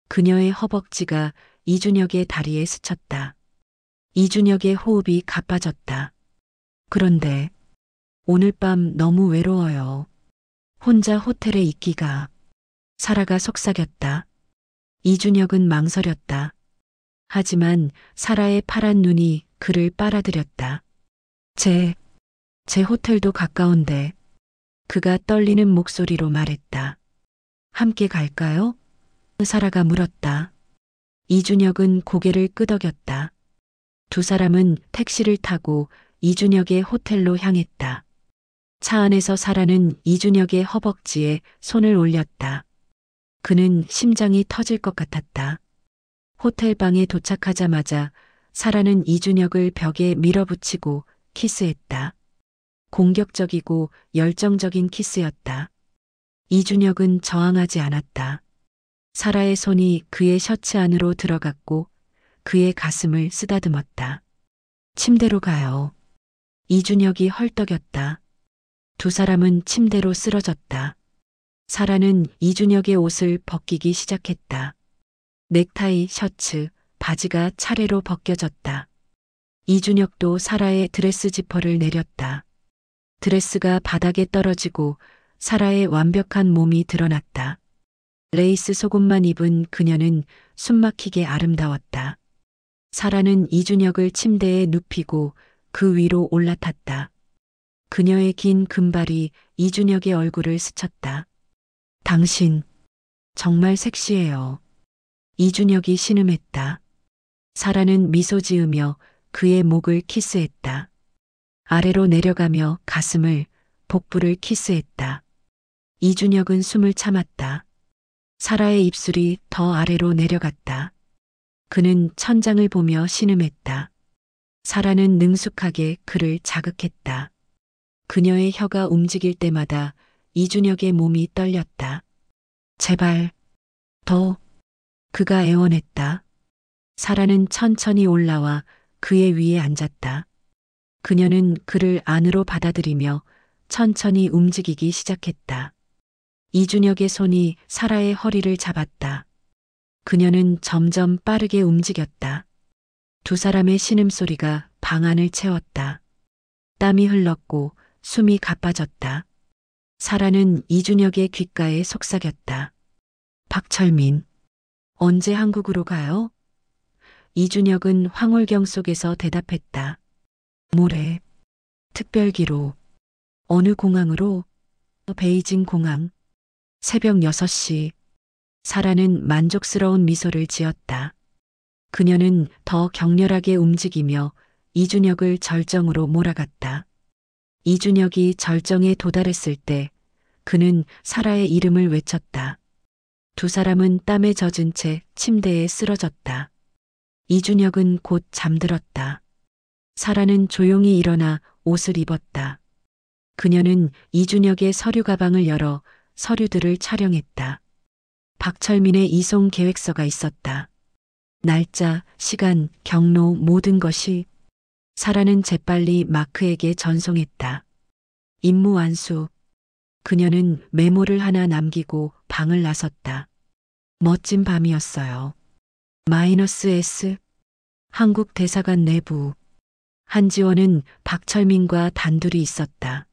그녀의 허벅지가 이준혁의 다리에 스쳤다. 이준혁의 호흡이 가빠졌다. 그런데 오늘 밤 너무 외로워요. 혼자 호텔에 있기가. 사라가 속삭였다. 이준혁은 망설였다. 하지만 사라의 파란 눈이 그를 빨아들였다. 제 호텔도 가까운데. 그가 떨리는 목소리로 말했다. 함께 갈까요? 사라가 물었다. 이준혁은 고개를 끄덕였다. 두 사람은 택시를 타고 이준혁의 호텔로 향했다. 차 안에서 사라는 이준혁의 허벅지에 손을 올렸다. 그는 심장이 터질 것 같았다. 호텔 방에 도착하자마자 사라는 이준혁을 벽에 밀어붙이고 키스했다. 공격적이고 열정적인 키스였다. 이준혁은 저항하지 않았다. 사라의 손이 그의 셔츠 안으로 들어갔고 그의 가슴을 쓰다듬었다. 침대로 가요. 이준혁이 헐떡였다. 두 사람은 침대로 쓰러졌다. 사라는 이준혁의 옷을 벗기기 시작했다. 넥타이, 셔츠, 바지가 차례로 벗겨졌다. 이준혁도 사라의 드레스 지퍼를 내렸다. 드레스가 바닥에 떨어지고 사라의 완벽한 몸이 드러났다. 레이스 속옷만 입은 그녀는 숨막히게 아름다웠다. 사라는 이준혁을 침대에 눕히고 그 위로 올라탔다. 그녀의 긴 금발이 이준혁의 얼굴을 스쳤다. 당신, 정말 섹시해요. 이준혁이 신음했다. 사라는 미소 지으며 그의 목을 키스했다. 아래로 내려가며 가슴을, 복부를 키스했다. 이준혁은 숨을 참았다. 사라의 입술이 더 아래로 내려갔다. 그는 천장을 보며 신음했다. 사라는 능숙하게 그를 자극했다. 그녀의 혀가 움직일 때마다 이준혁의 몸이 떨렸다. 제발, 더. 그가 애원했다. 사라는 천천히 올라와 그의 위에 앉았다. 그녀는 그를 안으로 받아들이며 천천히 움직이기 시작했다. 이준혁의 손이 사라의 허리를 잡았다. 그녀는 점점 빠르게 움직였다. 두 사람의 신음소리가 방 안을 채웠다. 땀이 흘렀고 숨이 가빠졌다. 사라는 이준혁의 귓가에 속삭였다. 박철민, 언제 한국으로 가요? 이준혁은 황홀경 속에서 대답했다. 모레, 특별기로. 어느 공항으로? 베이징 공항. 새벽 6시. 사라는 만족스러운 미소를 지었다. 그녀는 더 격렬하게 움직이며 이준혁을 절정으로 몰아갔다. 이준혁이 절정에 도달했을 때 그는 사라의 이름을 외쳤다. 두 사람은 땀에 젖은 채 침대에 쓰러졌다. 이준혁은 곧 잠들었다. 사라는 조용히 일어나 옷을 입었다. 그녀는 이준혁의 서류 가방을 열어 서류들을 촬영했다. 박철민의 이송 계획서가 있었다. 날짜, 시간, 경로 모든 것이. 사라는 재빨리 마크에게 전송했다. 임무 완수. 그녀는 메모를 하나 남기고 방을 나섰다. 멋진 밤이었어요. -S. 한국 대사관 내부. 한지원은 박철민과 단둘이 있었다.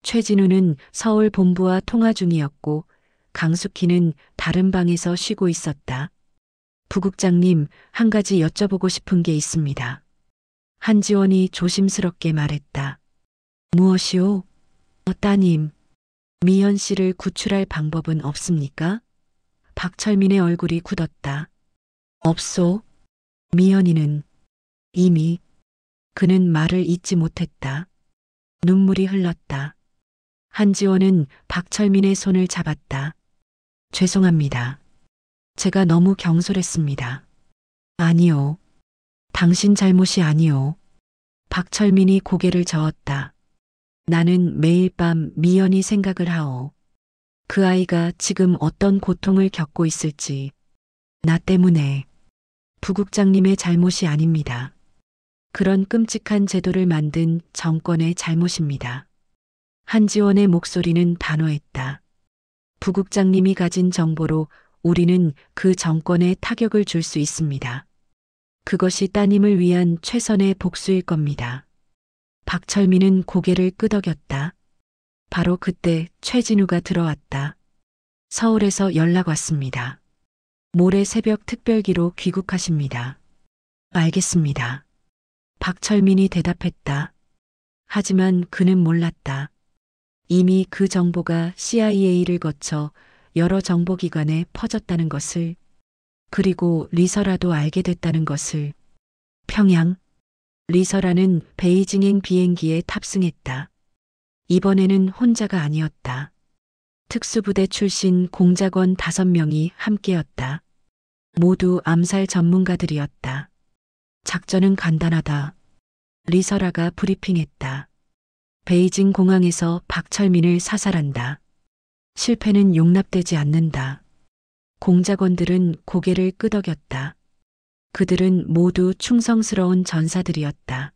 최진우는 서울 본부와 통화 중이었고 강숙희는 다른 방에서 쉬고 있었다. 부국장님, 한 가지 여쭤보고 싶은 게 있습니다. 한지원이 조심스럽게 말했다. 무엇이오? 따님, 미연 씨를 구출할 방법은 없습니까? 박철민의 얼굴이 굳었다. 없소. 미연이는 이미. 그는 말을 잇지 못했다. 눈물이 흘렀다. 한지원은 박철민의 손을 잡았다. 죄송합니다. 제가 너무 경솔했습니다. 아니요. 당신 잘못이 아니오. 박철민이 고개를 저었다. 나는 매일 밤 미연이 생각을 하오. 그 아이가 지금 어떤 고통을 겪고 있을지. 나 때문에. 부국장님의 잘못이 아닙니다. 그런 끔찍한 제도를 만든 정권의 잘못입니다. 한지원의 목소리는 단호했다. 부국장님이 가진 정보로 우리는 그 정권에 타격을 줄 수 있습니다. 그것이 따님을 위한 최선의 복수일 겁니다. 박철민은 고개를 끄덕였다. 바로 그때 최진우가 들어왔다. 서울에서 연락 왔습니다. 모레 새벽 특별기로 귀국하십니다. 알겠습니다. 박철민이 대답했다. 하지만 그는 몰랐다. 이미 그 정보가 CIA를 거쳐 여러 정보기관에 퍼졌다는 것을, 그리고 리서라도 알게 됐다는 것을. 평양. 리서라는 베이징행 비행기에 탑승했다. 이번에는 혼자가 아니었다. 특수부대 출신 공작원 5명이 함께였다. 모두 암살 전문가들이었다. 작전은 간단하다. 리서라가 브리핑했다. 베이징 공항에서 박철민을 사살한다. 실패는 용납되지 않는다. 공작원들은 고개를 끄덕였다. 그들은 모두 충성스러운 전사들이었다.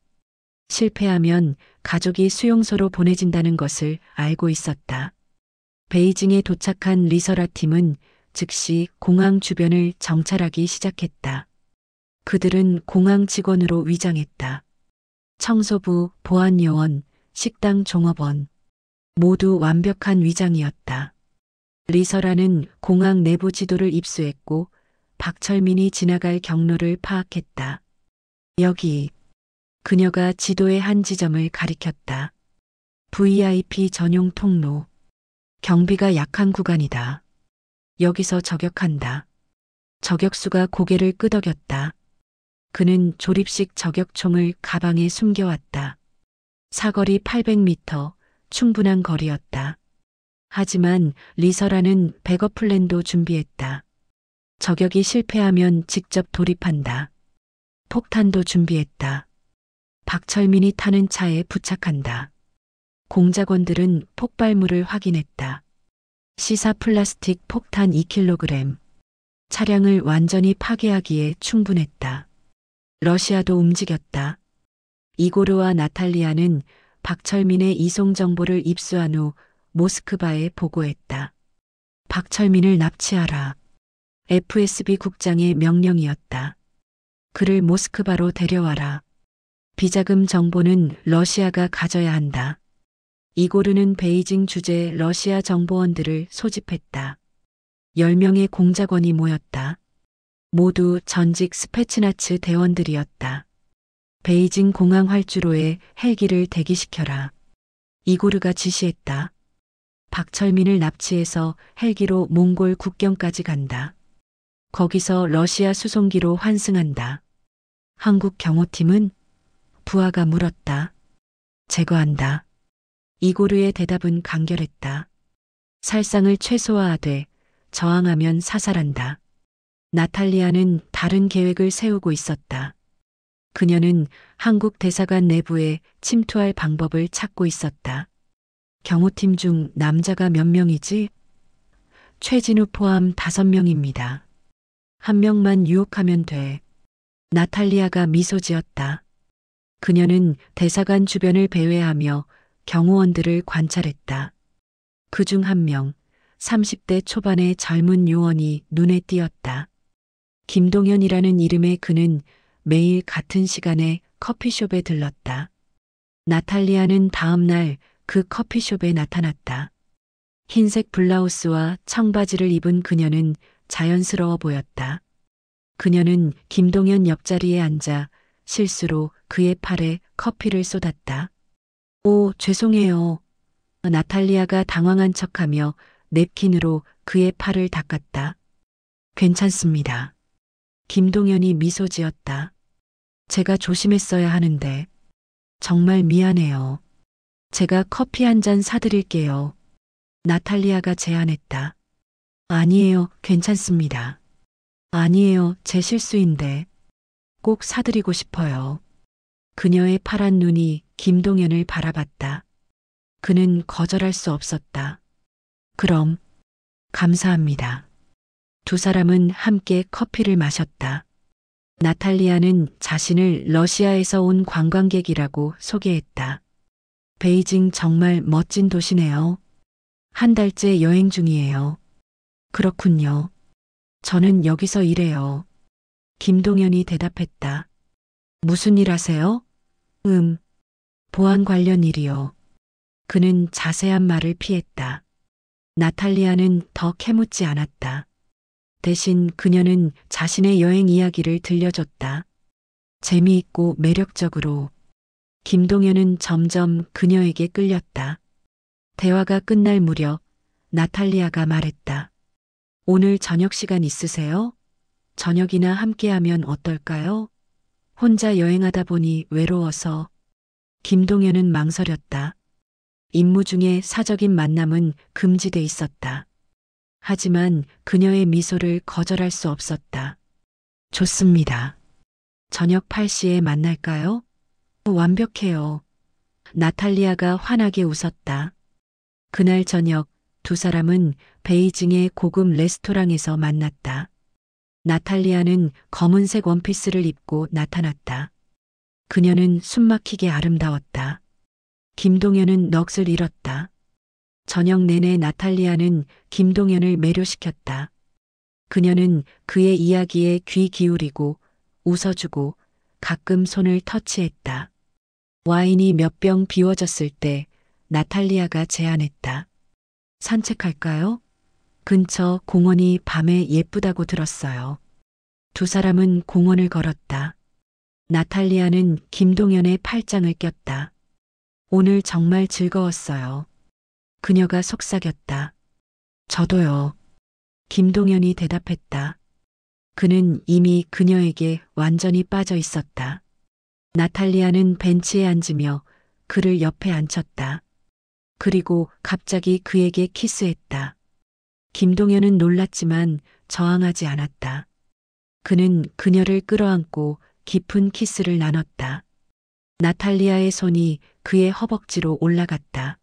실패하면 가족이 수용소로 보내진다는 것을 알고 있었다. 베이징에 도착한 리서라 팀은 즉시 공항 주변을 정찰하기 시작했다. 그들은 공항 직원으로 위장했다. 청소부, 보안요원, 식당 종업원. 모두 완벽한 위장이었다. 리서라는 공항 내부 지도를 입수했고 박철민이 지나갈 경로를 파악했다. 여기. 그녀가 지도의 한 지점을 가리켰다. VIP 전용 통로. 경비가 약한 구간이다. 여기서 저격한다. 저격수가 고개를 끄덕였다. 그는 조립식 저격총을 가방에 숨겨왔다. 사거리 800m, 충분한 거리였다. 하지만 리서라는 백업 플랜도 준비했다. 저격이 실패하면 직접 돌입한다. 폭탄도 준비했다. 박철민이 타는 차에 부착한다. 공작원들은 폭발물을 확인했다. 시사 플라스틱 폭탄 2kg. 차량을 완전히 파괴하기에 충분했다. 러시아도 움직였다. 이고르와 나탈리아는 박철민의 이송 정보를 입수한 후 모스크바에 보고했다. 박철민을 납치하라. FSB 국장의 명령이었다. 그를 모스크바로 데려와라. 비자금 정보는 러시아가 가져야 한다. 이고르는 베이징 주재 러시아 정보원들을 소집했다. 10명의 공작원이 모였다. 모두 전직 스페츠나츠 대원들이었다. 베이징 공항 활주로에 헬기를 대기시켜라. 이고르가 지시했다. 박철민을 납치해서 헬기로 몽골 국경까지 간다. 거기서 러시아 수송기로 환승한다. 한국 경호팀은? 부하가 물었다. 제거한다. 이고르의 대답은 간결했다. 살상을 최소화하되 저항하면 사살한다. 나탈리아는 다른 계획을 세우고 있었다. 그녀는 한국 대사관 내부에 침투할 방법을 찾고 있었다. 경호팀 중 남자가 몇 명이지? 최진우 포함 5명입니다. 1명만 유혹하면 돼. 나탈리아가 미소 지었다. 그녀는 대사관 주변을 배회하며 경호원들을 관찰했다. 그중 1명, 30대 초반의 젊은 요원이 눈에 띄었다. 김동현이라는 이름의 그는 매일 같은 시간에 커피숍에 들렀다. 나탈리아는 다음 날 그 커피숍에 나타났다. 흰색 블라우스와 청바지를 입은 그녀는 자연스러워 보였다. 그녀는 김동현 옆자리에 앉아 실수로 그의 팔에 커피를 쏟았다. 오, 죄송해요. 나탈리아가 당황한 척하며 냅킨으로 그의 팔을 닦았다. 괜찮습니다. 김동현이 미소 지었다. 제가 조심했어야 하는데. 정말 미안해요. 제가 커피 한 잔 사드릴게요. 나탈리아가 제안했다. 아니에요, 괜찮습니다. 아니에요, 제 실수인데. 꼭 사드리고 싶어요. 그녀의 파란 눈이 김동현을 바라봤다. 그는 거절할 수 없었다. 그럼, 감사합니다. 두 사람은 함께 커피를 마셨다. 나탈리아는 자신을 러시아에서 온 관광객이라고 소개했다. 베이징 정말 멋진 도시네요. 한 달째 여행 중이에요. 그렇군요. 저는 여기서 일해요. 김동현이 대답했다. 무슨 일 하세요? 보안 관련 일이요. 그는 자세한 말을 피했다. 나탈리아는 더 캐묻지 않았다. 대신 그녀는 자신의 여행 이야기를 들려줬다. 재미있고 매력적으로. 김동현은 점점 그녀에게 끌렸다. 대화가 끝날 무렵 나탈리아가 말했다. 오늘 저녁 시간 있으세요? 저녁이나 함께하면 어떨까요? 혼자 여행하다 보니 외로워서. 김동현은 망설였다. 임무 중에 사적인 만남은 금지돼 있었다. 하지만 그녀의 미소를 거절할 수 없었다. 좋습니다. 저녁 8시에 만날까요? 완벽해요. 나탈리아가 환하게 웃었다. 그날 저녁 두 사람은 베이징의 고급 레스토랑에서 만났다. 나탈리아는 검은색 원피스를 입고 나타났다. 그녀는 숨막히게 아름다웠다. 김동현은 넋을 잃었다. 저녁 내내 나탈리아는 김동현을 매료시켰다. 그녀는 그의 이야기에 귀 기울이고 웃어주고 가끔 손을 터치했다. 와인이 몇 병 비워졌을 때 나탈리아가 제안했다. 산책할까요? 근처 공원이 밤에 예쁘다고 들었어요. 두 사람은 공원을 걸었다. 나탈리아는 김동현의 팔짱을 꼈다. 오늘 정말 즐거웠어요. 그녀가 속삭였다. 저도요. 김동현이 대답했다. 그는 이미 그녀에게 완전히 빠져 있었다. 나탈리아는 벤치에 앉으며 그를 옆에 앉혔다. 그리고 갑자기 그에게 키스했다. 김동현은 놀랐지만 저항하지 않았다. 그는 그녀를 끌어안고 깊은 키스를 나눴다. 나탈리아의 손이 그의 허벅지로 올라갔다.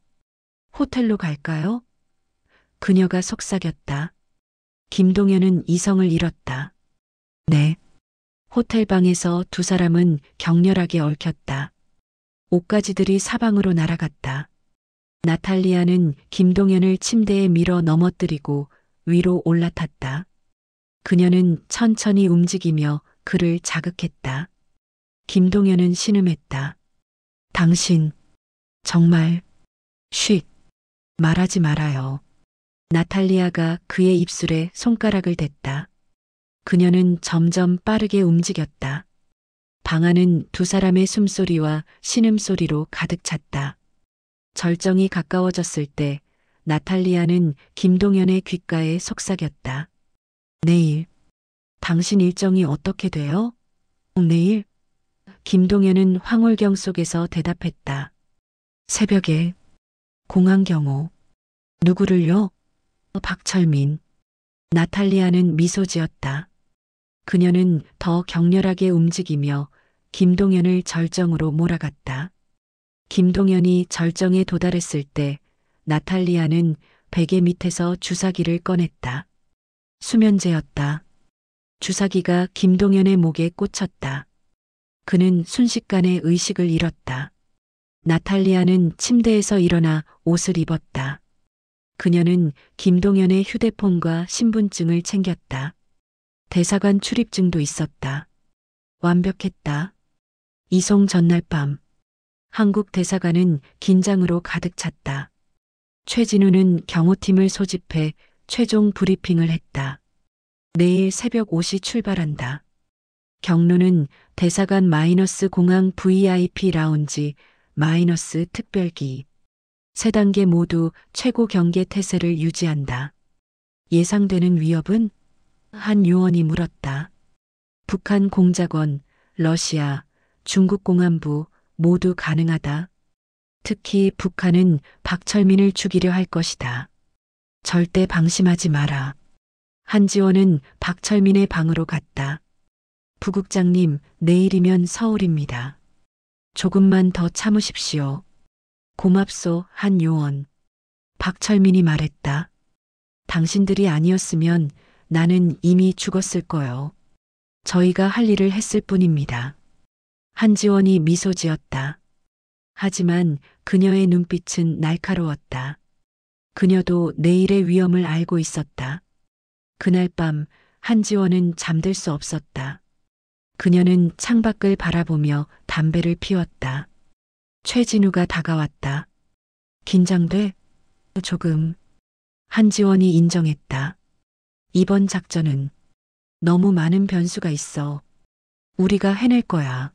호텔로 갈까요? 그녀가 속삭였다. 김동현은 이성을 잃었다. 네. 호텔 방에서 두 사람은 격렬하게 얽혔다. 옷가지들이 사방으로 날아갔다. 나탈리아는 김동현을 침대에 밀어 넘어뜨리고 위로 올라탔다. 그녀는 천천히 움직이며 그를 자극했다. 김동현은 신음했다. 당신, 정말, 쉿, 말하지 말아요. 나탈리아가 그의 입술에 손가락을 댔다. 그녀는 점점 빠르게 움직였다. 방 안은 두 사람의 숨소리와 신음소리로 가득 찼다. 절정이 가까워졌을 때 나탈리아는 김동현의 귓가에 속삭였다. 내일, 당신 일정이 어떻게 돼요? 내일? 김동현은 황홀경 속에서 대답했다. 새벽에 공항경호. 누구를요? 박철민. 나탈리아는 미소 지었다. 그녀는 더 격렬하게 움직이며 김동현을 절정으로 몰아갔다. 김동현이 절정에 도달했을 때 나탈리아는 베개 밑에서 주사기를 꺼냈다. 수면제였다. 주사기가 김동현의 목에 꽂혔다. 그는 순식간에 의식을 잃었다. 나탈리아는 침대에서 일어나 옷을 입었다. 그녀는 김동현의 휴대폰과 신분증을 챙겼다. 대사관 출입증도 있었다. 완벽했다. 이송 전날 밤 한국 대사관은 긴장으로 가득 찼다. 최진우는 경호팀을 소집해 최종 브리핑을 했다. 내일 새벽 5시 출발한다. 경로는 대사관 마이너스 공항 VIP 라운지 마이너스 특별기. 세 단계 모두 최고 경계 태세를 유지한다. 예상되는 위협은? 한 요원이 물었다. 북한 공작원, 러시아, 중국 공안부 모두 가능하다. 특히 북한은 박철민을 죽이려 할 것이다. 절대 방심하지 마라. 한지원은 박철민의 방으로 갔다. 부국장님, 내일이면 서울입니다. 조금만 더 참으십시오. 고맙소, 한 요원. 박철민이 말했다. 당신들이 아니었으면 나는 이미 죽었을 거요. 저희가 할 일을 했을 뿐입니다. 한지원이 미소 지었다. 하지만 그녀의 눈빛은 날카로웠다. 그녀도 내일의 위험을 알고 있었다. 그날 밤 한지원은 잠들 수 없었다. 그녀는 창밖을 바라보며 담배를 피웠다. 최진우가 다가왔다. 긴장돼? 조금. 한지원이 인정했다. 이번 작전은 너무 많은 변수가 있어. 우리가 해낼 거야.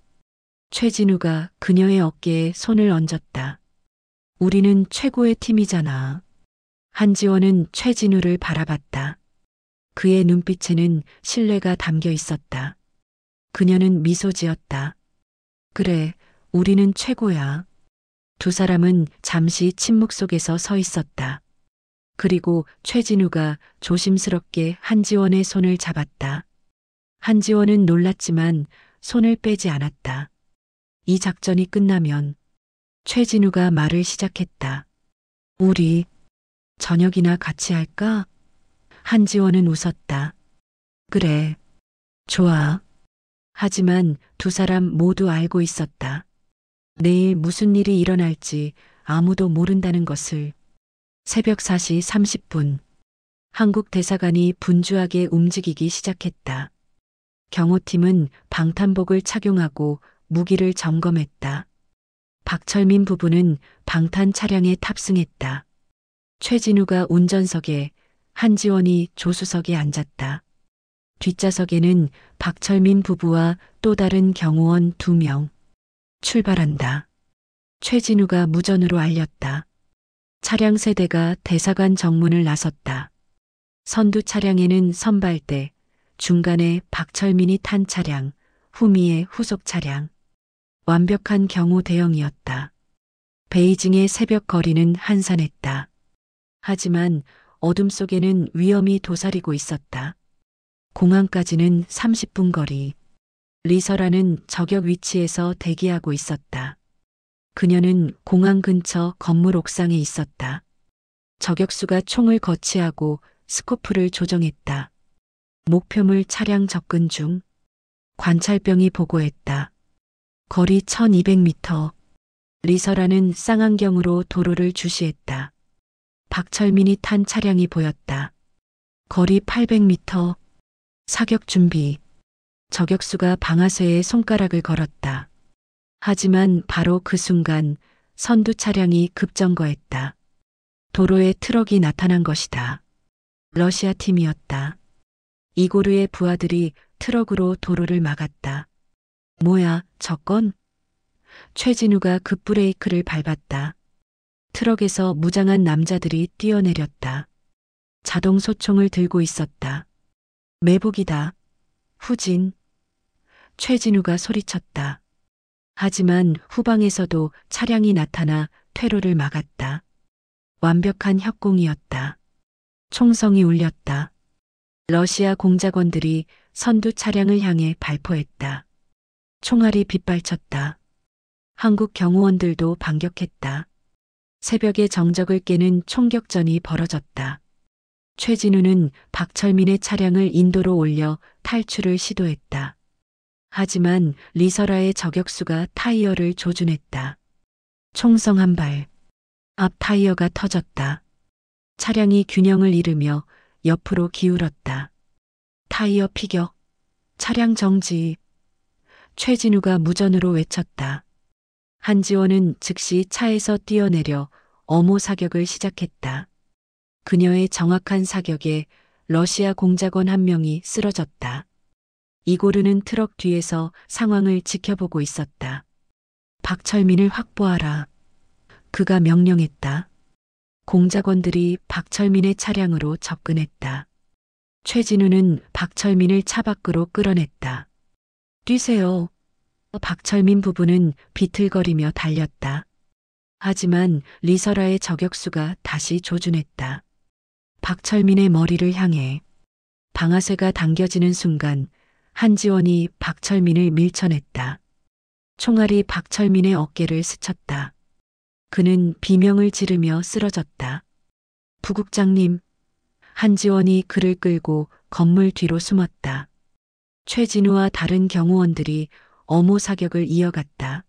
최진우가 그녀의 어깨에 손을 얹었다. 우리는 최고의 팀이잖아. 한지원은 최진우를 바라봤다. 그의 눈빛에는 신뢰가 담겨 있었다. 그녀는 미소 지었다. 그래, 우리는 최고야. 두 사람은 잠시 침묵 속에서 서 있었다. 그리고 최진우가 조심스럽게 한지원의 손을 잡았다. 한지원은 놀랐지만 손을 빼지 않았다. 이 작전이 끝나면 최진우가 말을 시작했다. 우리 저녁이나 같이 할까? 한지원은 웃었다. 그래, 좋아. 하지만 두 사람 모두 알고 있었다. 내일 무슨 일이 일어날지 아무도 모른다는 것을. 새벽 4시 30분. 한국 대사관이 분주하게 움직이기 시작했다. 경호팀은 방탄복을 착용하고 무기를 점검했다. 박철민 부부는 방탄 차량에 탑승했다. 최진우가 운전석에, 한지원이 조수석에 앉았다. 뒷좌석에는 박철민 부부와 또 다른 경호원 2명. 출발한다. 최진우가 무전으로 알렸다. 차량 세대가 대사관 정문을 나섰다. 선두 차량에는 선발대, 중간에 박철민이 탄 차량, 후미의 후속 차량. 완벽한 경호 대응이었다. 베이징의 새벽 거리는 한산했다. 하지만 어둠 속에는 위험이 도사리고 있었다. 공항까지는 30분 거리. 리서라는 저격 위치에서 대기하고 있었다. 그녀는 공항 근처 건물 옥상에 있었다. 저격수가 총을 거치하고 스코프를 조정했다. 목표물 차량 접근 중. 관찰병이 보고했다. 거리 1200m. 리서라는 쌍안경으로 도로를 주시했다. 박철민이 탄 차량이 보였다. 거리 800m. 사격 준비. 저격수가 방아쇠에 손가락을 걸었다. 하지만 바로 그 순간 선두 차량이 급정거했다. 도로에 트럭이 나타난 것이다. 러시아 팀이었다. 이고르의 부하들이 트럭으로 도로를 막았다. 뭐야, 저건? 최진우가 급브레이크를 밟았다. 트럭에서 무장한 남자들이 뛰어내렸다. 자동 소총을 들고 있었다. 매복이다. 후진. 최진우가 소리쳤다. 하지만 후방에서도 차량이 나타나 퇴로를 막았다. 완벽한 협공이었다. 총성이 울렸다. 러시아 공작원들이 선두 차량을 향해 발포했다. 총알이 빗발쳤다. 한국 경호원들도 반격했다. 새벽의 정적을 깨는 총격전이 벌어졌다. 최진우는 박철민의 차량을 인도로 올려 탈출을 시도했다. 하지만 리서라의 저격수가 타이어를 조준했다. 총성 한 발. 앞 타이어가 터졌다. 차량이 균형을 잃으며 옆으로 기울었다. 타이어 피격. 차량 정지. 최진우가 무전으로 외쳤다. 한지원은 즉시 차에서 뛰어내려 엄호 사격을 시작했다. 그녀의 정확한 사격에 러시아 공작원 한 명이 쓰러졌다. 이고르는 트럭 뒤에서 상황을 지켜보고 있었다. 박철민을 확보하라. 그가 명령했다. 공작원들이 박철민의 차량으로 접근했다. 최진우는 박철민을 차 밖으로 끌어냈다. 뛰세요. 박철민 부부는 비틀거리며 달렸다. 하지만 리서라의 저격수가 다시 조준했다. 박철민의 머리를 향해. 방아쇠가 당겨지는 순간 한지원이 박철민을 밀쳐냈다. 총알이 박철민의 어깨를 스쳤다. 그는 비명을 지르며 쓰러졌다. 부국장님. 한지원이 그를 끌고 건물 뒤로 숨었다. 최진우와 다른 경호원들이 엄호 사격을 이어갔다.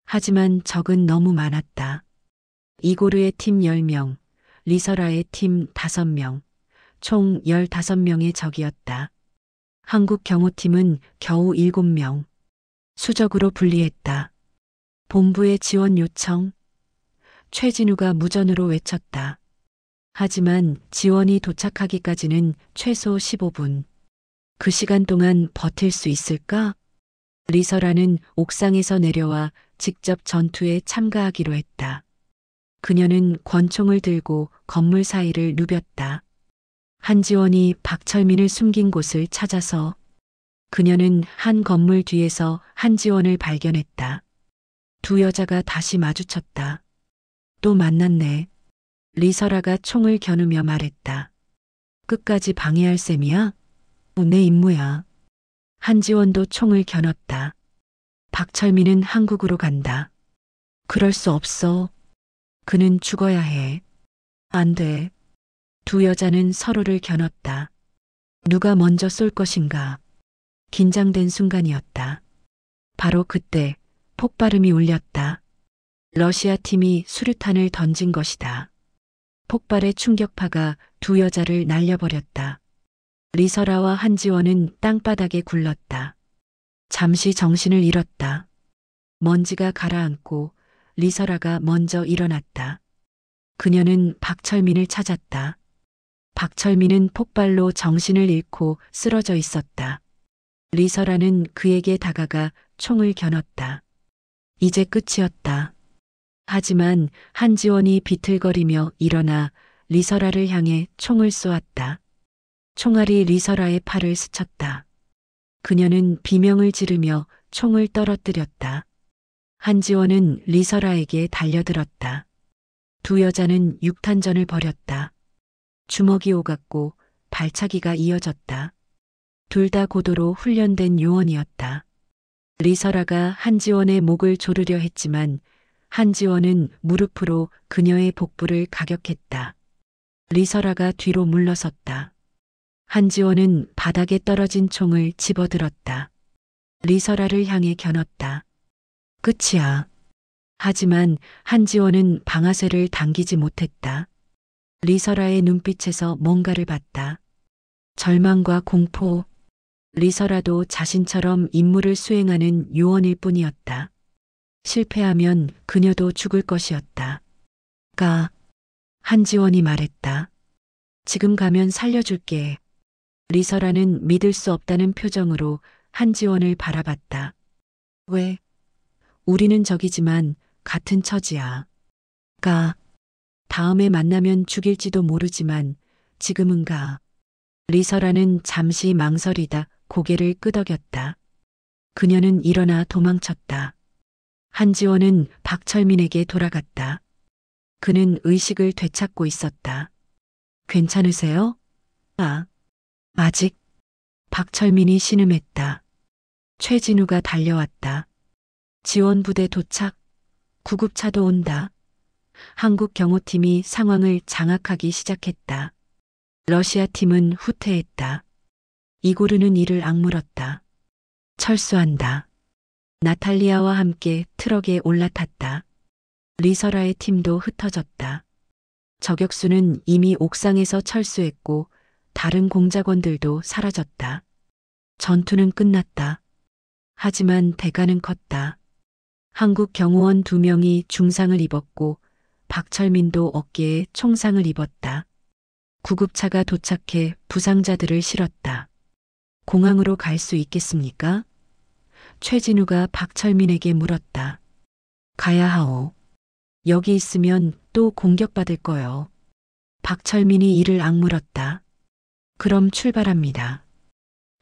하지만 적은 너무 많았다. 이고르의 팀 10명, 리설아의 팀 5명, 총 15명의 적이었다. 한국 경호팀은 겨우 7명. 수적으로 분리했다. 본부에 지원 요청. 최진우가 무전으로 외쳤다. 하지만 지원이 도착하기까지는 최소 15분. 그 시간 동안 버틸 수 있을까? 리설아는 옥상에서 내려와 직접 전투에 참가하기로 했다. 그녀는 권총을 들고 건물 사이를 누볐다. 한지원이 박철민을 숨긴 곳을 찾아서 그녀는 한 건물 뒤에서 한지원을 발견했다. 두 여자가 다시 마주쳤다. 또 만났네. 리설아가 총을 겨누며 말했다. 끝까지 방해할 셈이야? 내 임무야. 한지원도 총을 겨눴다. 박철민은 한국으로 간다. 그럴 수 없어. 그는 죽어야 해. 안 돼. 두 여자는 서로를 겨눴다. 누가 먼저 쏠 것인가? 긴장된 순간이었다. 바로 그때 폭발음이 울렸다. 러시아 팀이 수류탄을 던진 것이다. 폭발의 충격파가 두 여자를 날려버렸다. 리설아와 한지원은 땅바닥에 굴렀다. 잠시 정신을 잃었다. 먼지가 가라앉고 리설아가 먼저 일어났다. 그녀는 박철민을 찾았다. 박철민은 폭발로 정신을 잃고 쓰러져 있었다. 리설아는 그에게 다가가 총을 겨눴다. 이제 끝이었다. 하지만 한지원이 비틀거리며 일어나 리설아를 향해 총을 쏘았다. 총알이 리설아의 팔을 스쳤다. 그녀는 비명을 지르며 총을 떨어뜨렸다. 한지원은 리설아에게 달려들었다. 두 여자는 육탄전을 벌였다. 주먹이 오갔고 발차기가 이어졌다. 둘 다 고도로 훈련된 요원이었다. 리설아가 한지원의 목을 조르려 했지만 한지원은 무릎으로 그녀의 복부를 가격했다. 리설아가 뒤로 물러섰다. 한지원은 바닥에 떨어진 총을 집어들었다. 리설아를 향해 겨눴다. 끝이야. 하지만 한지원은 방아쇠를 당기지 못했다. 리설아의 눈빛에서 뭔가를 봤다. 절망과 공포. 리설아도 자신처럼 임무를 수행하는 요원일 뿐이었다. 실패하면 그녀도 죽을 것이었다. 한지원이 말했다. 지금 가면 살려줄게. 리설아는 믿을 수 없다는 표정으로 한지원을 바라봤다. 왜? 우리는 적이지만 같은 처지야. 다음에 만나면 죽일지도 모르지만 지금은 가. 리설아는 잠시 망설이다 고개를 끄덕였다. 그녀는 일어나 도망쳤다. 한지원은 박철민에게 돌아갔다. 그는 의식을 되찾고 있었다. 괜찮으세요? 아직. 박철민이 신음했다. 최진우가 달려왔다. 지원부대 도착. 구급차도 온다. 한국 경호팀이 상황을 장악하기 시작했다. 러시아 팀은 후퇴했다. 이고르는 이를 악물었다. 철수한다. 나탈리아와 함께 트럭에 올라탔다. 리설아의 팀도 흩어졌다. 저격수는 이미 옥상에서 철수했고 다른 공작원들도 사라졌다. 전투는 끝났다. 하지만 대가는 컸다. 한국 경호원 2명이 중상을 입었고 박철민도 어깨에 총상을 입었다. 구급차가 도착해 부상자들을 실었다. 공항으로 갈 수 있겠습니까? 최진우가 박철민에게 물었다. 가야 하오. 여기 있으면 또 공격받을 거요. 박철민이 이를 악물었다. 그럼 출발합니다.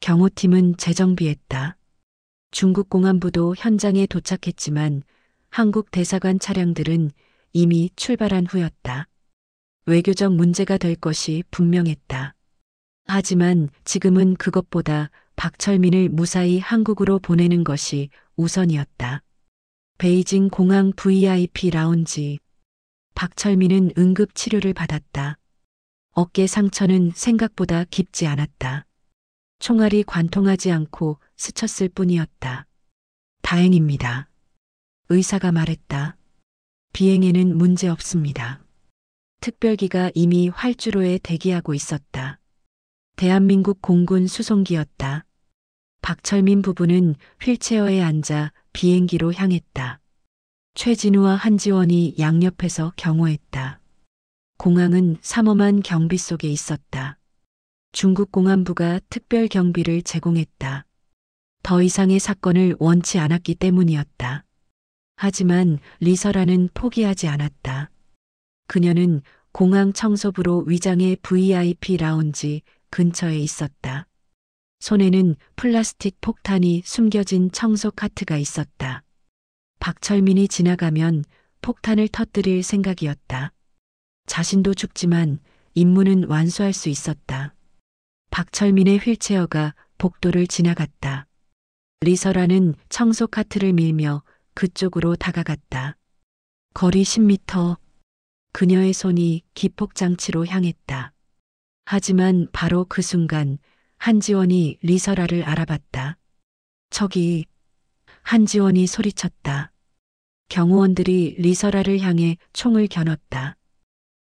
경호팀은 재정비했다. 중국 공안부도 현장에 도착했지만 한국 대사관 차량들은 이미 출발한 후였다. 외교적 문제가 될 것이 분명했다. 하지만 지금은 그것보다 박철민을 무사히 한국으로 보내는 것이 우선이었다. 베이징 공항 VIP 라운지. 박철민은 응급 치료를 받았다. 어깨 상처는 생각보다 깊지 않았다. 총알이 관통하지 않고 스쳤을 뿐이었다. 다행입니다. 의사가 말했다. 비행에는 문제 없습니다. 특별기가 이미 활주로에 대기하고 있었다. 대한민국 공군 수송기였다. 박철민 부부는 휠체어에 앉아 비행기로 향했다. 최진우와 한지원이 양옆에서 경호했다. 공항은 삼엄한 경비 속에 있었다. 중국 공안부가 특별 경비를 제공했다. 더 이상의 사건을 원치 않았기 때문이었다. 하지만 리설아는 포기하지 않았다. 그녀는 공항 청소부로 위장의 VIP 라운지 근처에 있었다. 손에는 플라스틱 폭탄이 숨겨진 청소 카트가 있었다. 박철민이 지나가면 폭탄을 터뜨릴 생각이었다. 자신도 죽지만 임무는 완수할 수 있었다. 박철민의 휠체어가 복도를 지나갔다. 리설아는 청소 카트를 밀며 그쪽으로 다가갔다. 거리 10m. 그녀의 손이 기폭장치로 향했다. 하지만 바로 그 순간 한지원이 리설아를 알아봤다. 저기, 한지원이 소리쳤다. 경호원들이 리설아를 향해 총을 겨눴다.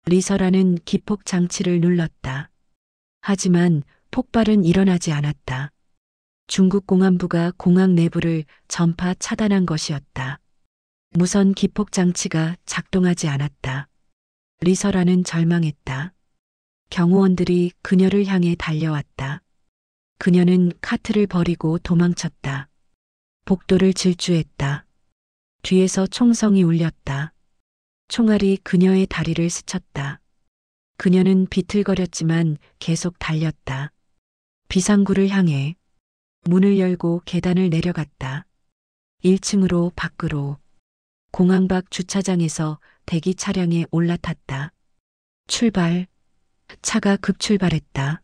리설아는 기폭장치를 눌렀다. 하지만 폭발은 일어나지 않았다. 중국 공안부가 공항 내부를 전파 차단한 것이었다. 무선 기폭장치가 작동하지 않았다. 리설아는 절망했다. 경호원들이 그녀를 향해 달려왔다. 그녀는 카트를 버리고 도망쳤다. 복도를 질주했다. 뒤에서 총성이 울렸다. 총알이 그녀의 다리를 스쳤다. 그녀는 비틀거렸지만 계속 달렸다. 비상구를 향해 문을 열고 계단을 내려갔다. 1층으로 밖으로. 공항 밖 주차장에서 대기 차량에 올라탔다. 출발. 차가 급출발했다.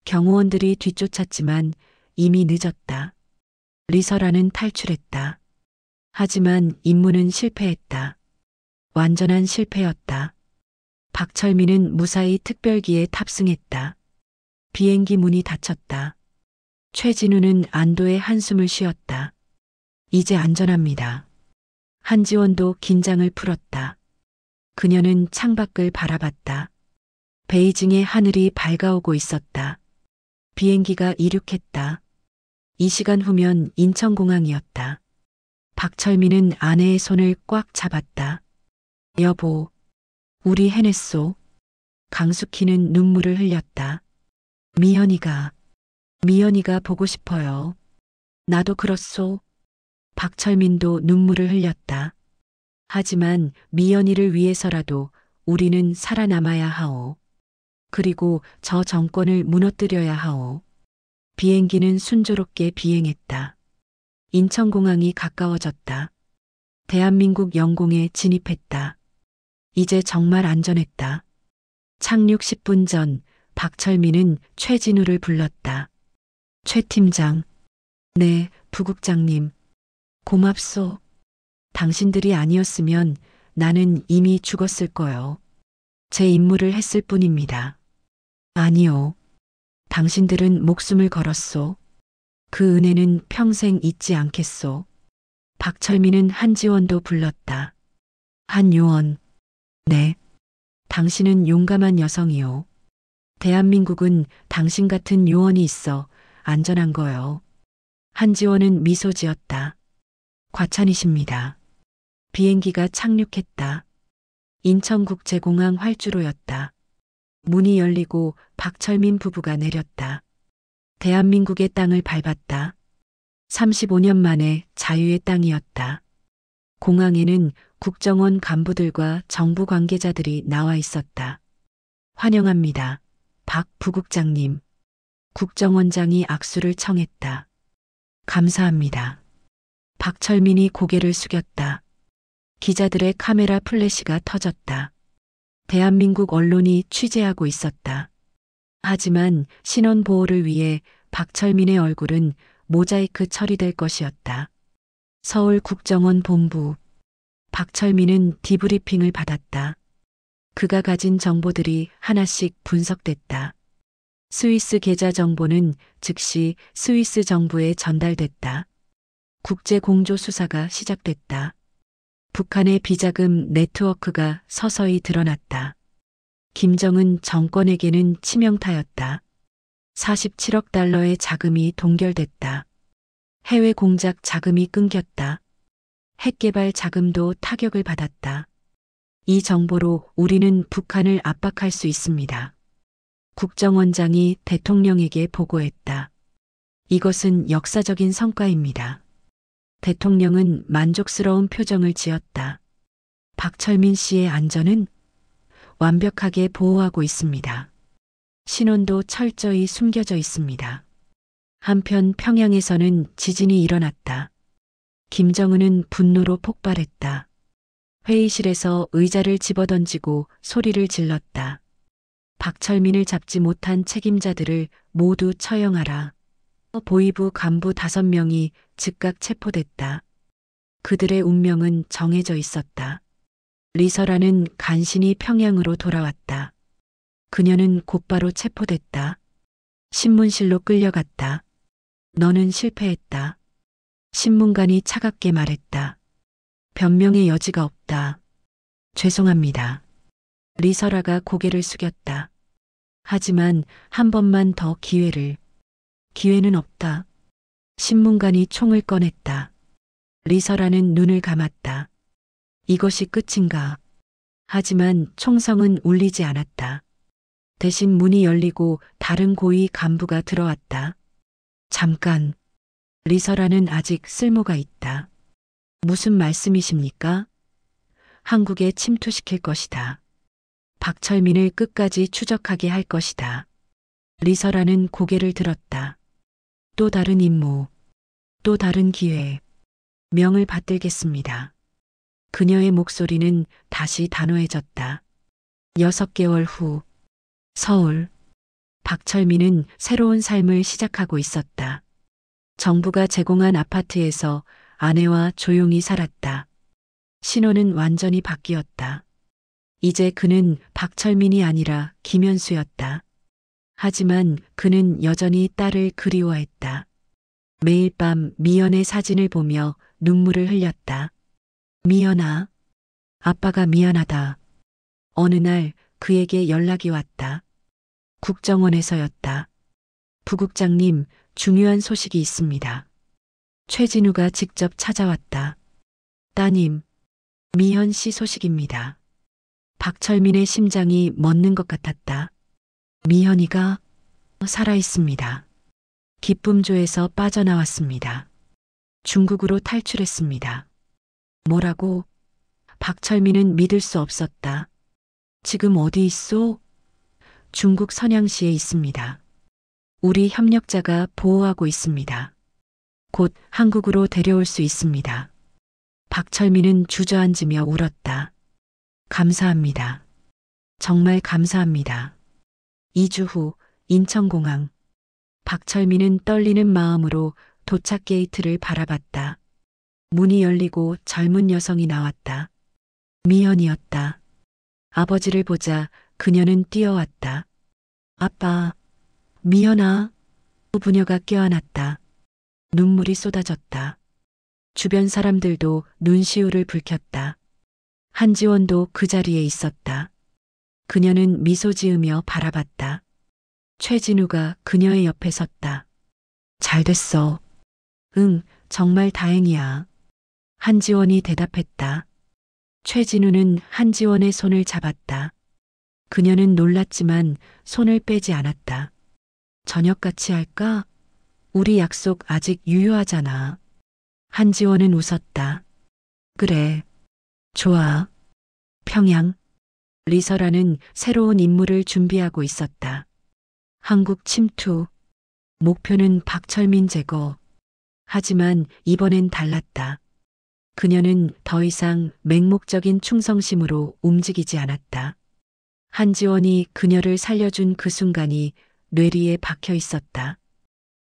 경호원들이 뒤쫓았지만 이미 늦었다. 리설아는 탈출했다. 하지만 임무는 실패했다. 완전한 실패였다. 박철민은 무사히 특별기에 탑승했다. 비행기 문이 닫혔다. 최진우는 안도의 한숨을 쉬었다. 이제 안전합니다. 한지원도 긴장을 풀었다. 그녀는 창밖을 바라봤다. 베이징의 하늘이 밝아오고 있었다. 비행기가 이륙했다. 2시간 후면 인천공항이었다. 박철민은 아내의 손을 꽉 잡았다. 여보, 우리 해냈소. 강숙희는 눈물을 흘렸다. 미연이가 보고 싶어요. 나도 그렇소. 박철민도 눈물을 흘렸다. 하지만 미연이를 위해서라도 우리는 살아남아야 하오. 그리고 저 정권을 무너뜨려야 하오. 비행기는 순조롭게 비행했다. 인천공항이 가까워졌다. 대한민국 영공에 진입했다. 이제 정말 안전했다. 착륙 10분 전 박철민은 최진우를 불렀다. 최 팀장. 네, 부국장님. 고맙소. 당신들이 아니었으면 나는 이미 죽었을 거요. 제 임무를 했을 뿐입니다. 아니요. 당신들은 목숨을 걸었소. 그 은혜는 평생 잊지 않겠소. 박철민은 한지원도 불렀다. 한요원. 네. 당신은 용감한 여성이요. 대한민국은 당신 같은 요원이 있어 안전한 거요. 한지원은 미소 지었다. 과찬이십니다. 비행기가 착륙했다. 인천국제공항 활주로였다. 문이 열리고 박철민 부부가 내렸다. 대한민국의 땅을 밟았다. 35년 만에 자유의 땅이었다. 공항에는 국정원 간부들과 정부 관계자들이 나와 있었다. 환영합니다. 박 부국장님. 국정원장이 악수를 청했다. 감사합니다. 박철민이 고개를 숙였다. 기자들의 카메라 플래시가 터졌다. 대한민국 언론이 취재하고 있었다. 하지만 신원 보호를 위해 박철민의 얼굴은 모자이크 처리될 것이었다. 서울 국정원 본부. 박철민은 디브리핑을 받았다. 그가 가진 정보들이 하나씩 분석됐다. 스위스 계좌 정보는 즉시 스위스 정부에 전달됐다. 국제 공조 수사가 시작됐다. 북한의 비자금 네트워크가 서서히 드러났다. 김정은 정권에게는 치명타였다. 47억 달러의 자금이 동결됐다. 해외 공작 자금이 끊겼다. 핵개발 자금도 타격을 받았다. 이 정보로 우리는 북한을 압박할 수 있습니다. 국정원장이 대통령에게 보고했다. 이것은 역사적인 성과입니다. 대통령은 만족스러운 표정을 지었다. 박철민 씨의 안전은 완벽하게 보호하고 있습니다. 신원도 철저히 숨겨져 있습니다. 한편 평양에서는 지진이 일어났다. 김정은은 분노로 폭발했다. 회의실에서 의자를 집어던지고 소리를 질렀다. 박철민을 잡지 못한 책임자들을 모두 처형하라. 보위부 간부 5명이 즉각 체포됐다. 그들의 운명은 정해져 있었다. 리설아는 간신히 평양으로 돌아왔다. 그녀는 곧바로 체포됐다. 신문실로 끌려갔다. 너는 실패했다. 신문관이 차갑게 말했다. 변명의 여지가 없다. 죄송합니다. 리설아가 고개를 숙였다. 하지만 한 번만 더 기회를. 기회는 없다. 신문관이 총을 꺼냈다. 리설아는 눈을 감았다. 이것이 끝인가? 하지만 총성은 울리지 않았다. 대신 문이 열리고 다른 고위 간부가 들어왔다. 잠깐. 리설아는 아직 쓸모가 있다. 무슨 말씀이십니까? 한국에 침투시킬 것이다. 박철민을 끝까지 추적하게 할 것이다. 리설아는 고개를 들었다. 또 다른 임무, 또 다른 기회, 명을 받들겠습니다. 그녀의 목소리는 다시 단호해졌다. 6개월 후, 서울. 박철민은 새로운 삶을 시작하고 있었다. 정부가 제공한 아파트에서 아내와 조용히 살았다. 신호는 완전히 바뀌었다. 이제 그는 박철민이 아니라 김현수였다. 하지만 그는 여전히 딸을 그리워했다. 매일 밤 미연의 사진을 보며 눈물을 흘렸다. 미연아, 아빠가 미안하다. 어느 날 그에게 연락이 왔다. 국정원에서였다. 부국장님, 중요한 소식이 있습니다. 최진우가 직접 찾아왔다. 따님, 미현 씨 소식입니다. 박철민의 심장이 멎는 것 같았다. 미현이가 살아있습니다. 기쁨조에서 빠져나왔습니다. 중국으로 탈출했습니다. 뭐라고? 박철민은 믿을 수 없었다. 지금 어디 있소? 중국 선양시에 있습니다. 우리 협력자가 보호하고 있습니다. 곧 한국으로 데려올 수 있습니다. 박철민은 주저앉으며 울었다. 감사합니다. 정말 감사합니다. 2주 후 인천공항. 박철민은 떨리는 마음으로 도착 게이트를 바라봤다. 문이 열리고 젊은 여성이 나왔다. 미연이었다. 아버지를 보자 그녀는 뛰어왔다. 아빠, 미연아. 부녀가 껴안았다. 눈물이 쏟아졌다. 주변 사람들도 눈시울을 붉혔다. 한지원도 그 자리에 있었다. 그녀는 미소 지으며 바라봤다. 최진우가 그녀의 옆에 섰다. 잘 됐어. 응, 정말 다행이야. 한지원이 대답했다. 최진우는 한지원의 손을 잡았다. 그녀는 놀랐지만 손을 빼지 않았다. 저녁같이 할까? 우리 약속 아직 유효하잖아. 한지원은 웃었다. 그래. 좋아. 평양. 리설아는 새로운 임무를 준비하고 있었다. 한국 침투. 목표는 박철민 제거. 하지만 이번엔 달랐다. 그녀는 더 이상 맹목적인 충성심으로 움직이지 않았다. 한지원이 그녀를 살려준 그 순간이 뇌리에 박혀 있었다.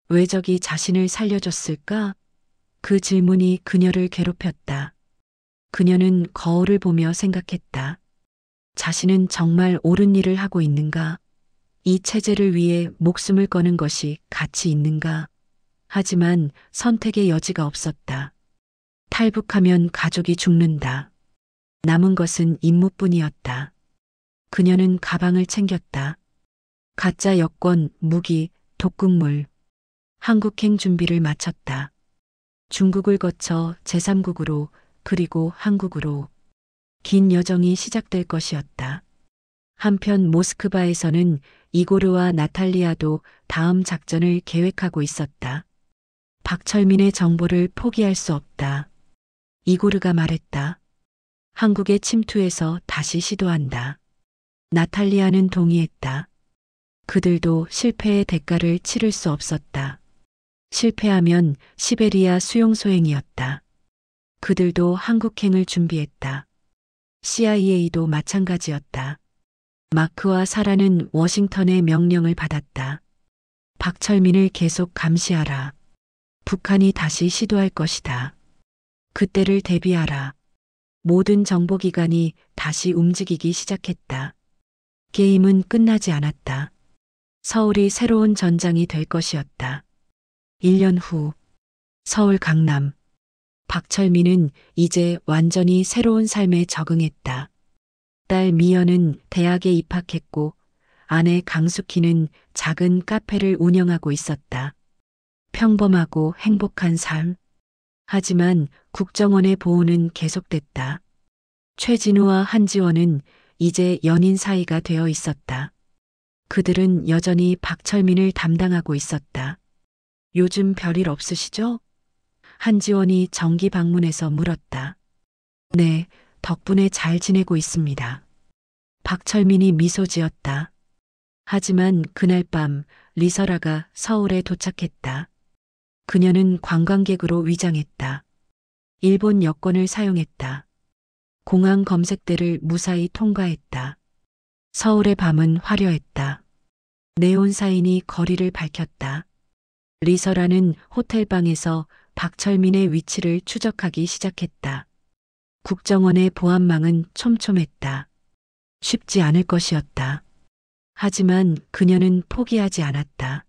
왜 적이 자신을 살려줬을까? 그 질문이 그녀를 괴롭혔다. 그녀는 거울을 보며 생각했다. 자신은 정말 옳은 일을 하고 있는가? 이 체제를 위해 목숨을 거는 것이 가치 있는가? 하지만 선택의 여지가 없었다. 탈북하면 가족이 죽는다. 남은 것은 임무뿐이었다. 그녀는 가방을 챙겼다. 가짜 여권, 무기, 독극물, 한국행 준비를 마쳤다. 중국을 거쳐 제3국으로 그리고 한국으로 긴 여정이 시작될 것이었다. 한편 모스크바에서는 이고르와 나탈리아도 다음 작전을 계획하고 있었다. 박철민의 정보를 포기할 수 없다. 이고르가 말했다. 한국에 침투해서 다시 시도한다. 나탈리아는 동의했다. 그들도 실패의 대가를 치를 수 없었다. 실패하면 시베리아 수용소행이었다. 그들도 한국행을 준비했다. CIA도 마찬가지였다. 마크와 사라는 워싱턴의 명령을 받았다. 박철민을 계속 감시하라. 북한이 다시 시도할 것이다. 그때를 대비하라. 모든 정보기관이 다시 움직이기 시작했다. 게임은 끝나지 않았다. 서울이 새로운 전장이 될 것이었다. 1년 후 서울 강남. 박철민은 이제 완전히 새로운 삶에 적응했다. 딸 미연은 대학에 입학했고 아내 강숙희는 작은 카페를 운영하고 있었다. 평범하고 행복한 삶. 하지만 국정원의 보호는 계속됐다. 최진우와 한지원은 이제 연인 사이가 되어 있었다. 그들은 여전히 박철민을 담당하고 있었다. 요즘 별일 없으시죠? 한지원이 정기 방문해서 물었다. 네, 덕분에 잘 지내고 있습니다. 박철민이 미소 지었다. 하지만 그날 밤 리설아가 서울에 도착했다. 그녀는 관광객으로 위장했다. 일본 여권을 사용했다. 공항 검색대를 무사히 통과했다. 서울의 밤은 화려했다. 네온 사인이 거리를 밝혔다. 리설아는 호텔방에서 박철민의 위치를 추적하기 시작했다. 국정원의 보안망은 촘촘했다. 쉽지 않을 것이었다. 하지만 그녀는 포기하지 않았다.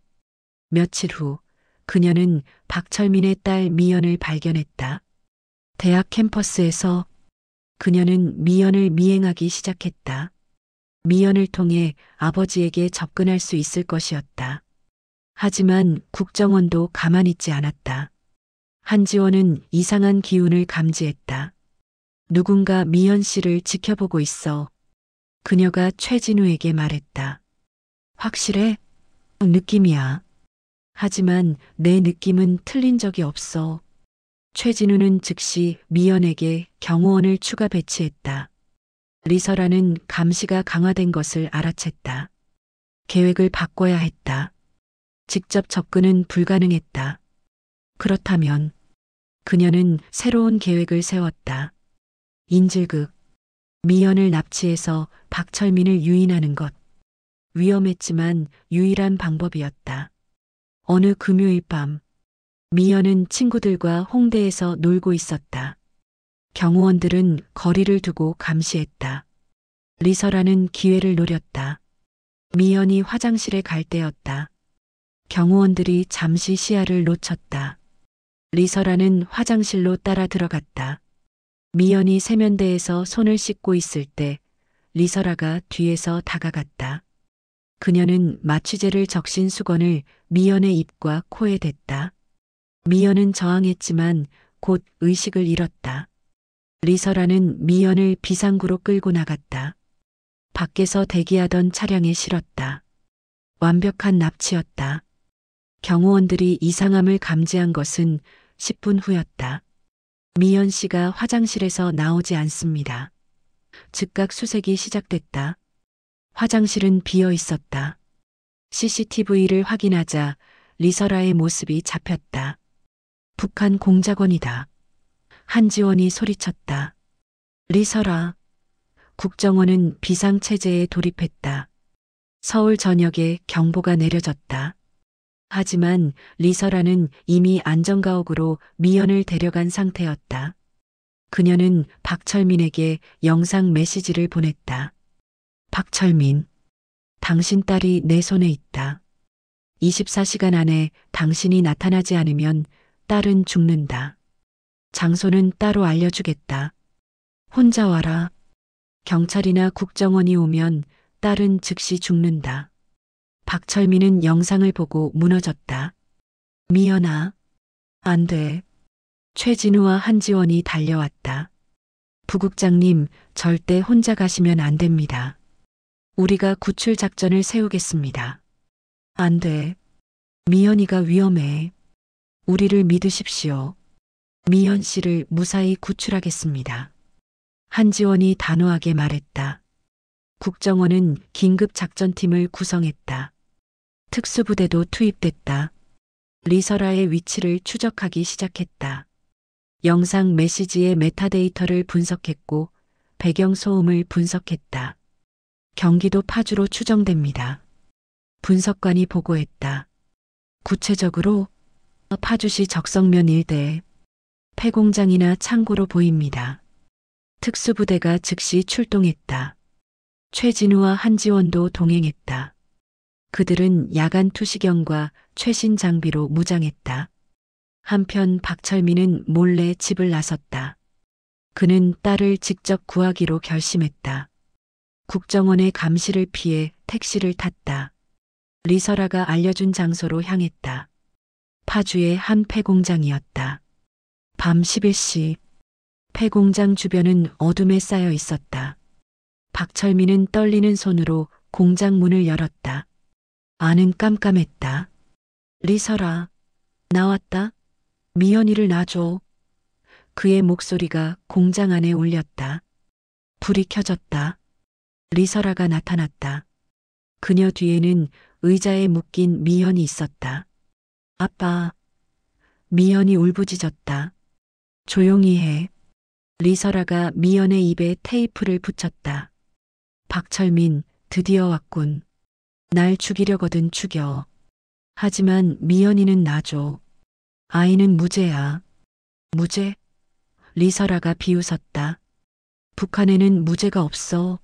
며칠 후 그녀는 박철민의 딸 미연을 발견했다. 대학 캠퍼스에서 그녀는 미연을 미행하기 시작했다. 미연을 통해 아버지에게 접근할 수 있을 것이었다. 하지만 국정원도 가만히 있지 않았다. 한지원은 이상한 기운을 감지했다. 누군가 미연 씨를 지켜보고 있어. 그녀가 최진우에게 말했다. 확실해? 느낌이야. 하지만 내 느낌은 틀린 적이 없어. 최진우는 즉시 미연에게 경호원을 추가 배치했다. 리설아는 감시가 강화된 것을 알아챘다. 계획을 바꿔야 했다. 직접 접근은 불가능했다. 그렇다면 그녀는 새로운 계획을 세웠다. 인질극. 미연을 납치해서 박철민을 유인하는 것. 위험했지만 유일한 방법이었다. 어느 금요일 밤 미연은 친구들과 홍대에서 놀고 있었다. 경호원들은 거리를 두고 감시했다. 리설아는 기회를 노렸다. 미연이 화장실에 갈 때였다. 경호원들이 잠시 시야를 놓쳤다. 리설아는 화장실로 따라 들어갔다. 미연이 세면대에서 손을 씻고 있을 때 리설아가 뒤에서 다가갔다. 그녀는 마취제를 적신 수건을 미연의 입과 코에 댔다. 미연은 저항했지만 곧 의식을 잃었다. 리설아는 미연을 비상구로 끌고 나갔다. 밖에서 대기하던 차량에 실었다. 완벽한 납치였다. 경호원들이 이상함을 감지한 것은 10분 후였다. 미연 씨가 화장실에서 나오지 않습니다. 즉각 수색이 시작됐다. 화장실은 비어 있었다. CCTV를 확인하자 리설아의 모습이 잡혔다. 북한 공작원이다. 한지원이 소리쳤다. 리설아. 국정원은 비상체제에 돌입했다. 서울 전역에 경보가 내려졌다. 하지만 리설아는 이미 안전가옥으로 미연을 데려간 상태였다. 그녀는 박철민에게 영상 메시지를 보냈다. 박철민. 당신 딸이 내 손에 있다. 24시간 안에 당신이 나타나지 않으면 딸은 죽는다. 장소는 따로 알려주겠다. 혼자 와라. 경찰이나 국정원이 오면 딸은 즉시 죽는다. 박철민은 영상을 보고 무너졌다. 미연아. 안 돼. 최진우와 한지원이 달려왔다. 부국장님, 절대 혼자 가시면 안 됩니다. 우리가 구출 작전을 세우겠습니다. 안 돼. 미연이가 위험해. 우리를 믿으십시오. 미연 씨를 무사히 구출하겠습니다. 한지원이 단호하게 말했다. 국정원은 긴급 작전팀을 구성했다. 특수부대도 투입됐다. 리설아의 위치를 추적하기 시작했다. 영상 메시지의 메타데이터를 분석했고 배경소음을 분석했다. 경기도 파주로 추정됩니다. 분석관이 보고했다. 구체적으로 파주시 적성면 일대 폐공장이나 창고로 보입니다. 특수부대가 즉시 출동했다. 최진우와 한지원도 동행했다. 그들은 야간 투시경과 최신 장비로 무장했다. 한편 박철민은 몰래 집을 나섰다. 그는 딸을 직접 구하기로 결심했다. 국정원의 감시를 피해 택시를 탔다. 리설아가 알려준 장소로 향했다. 파주의 한 폐공장이었다. 밤 11시 폐공장 주변은 어둠에 쌓여 있었다. 박철민은 떨리는 손으로 공장 문을 열었다. 안은 깜깜했다. 리설아, 나왔다. 미연이를 놔줘. 그의 목소리가 공장 안에 울렸다. 불이 켜졌다. 리설아가 나타났다. 그녀 뒤에는 의자에 묶인 미연이 있었다. 아빠. 미연이 울부짖었다. 조용히 해. 리설아가 미연의 입에 테이프를 붙였다. 박철민, 드디어 왔군. 날 죽이려거든 죽여. 하지만 미연이는 놔줘. 아이는 무죄야. 무죄? 리설아가 비웃었다. 북한에는 무죄가 없어.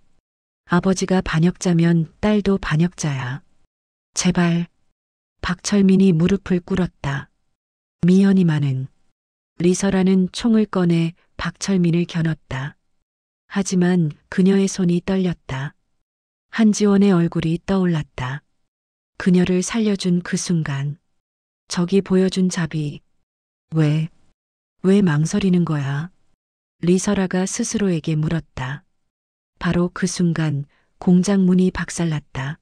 아버지가 반역자면 딸도 반역자야. 제발. 박철민이 무릎을 꿇었다. 미연이만은. 리설아는 총을 꺼내 박철민을 겨눴다. 하지만 그녀의 손이 떨렸다. 한지원의 얼굴이 떠올랐다. 그녀를 살려준 그 순간. 적이 보여준 자비. 왜 망설이는 거야? 리설아가 스스로에게 물었다. 바로 그 순간 공장 문이 박살났다.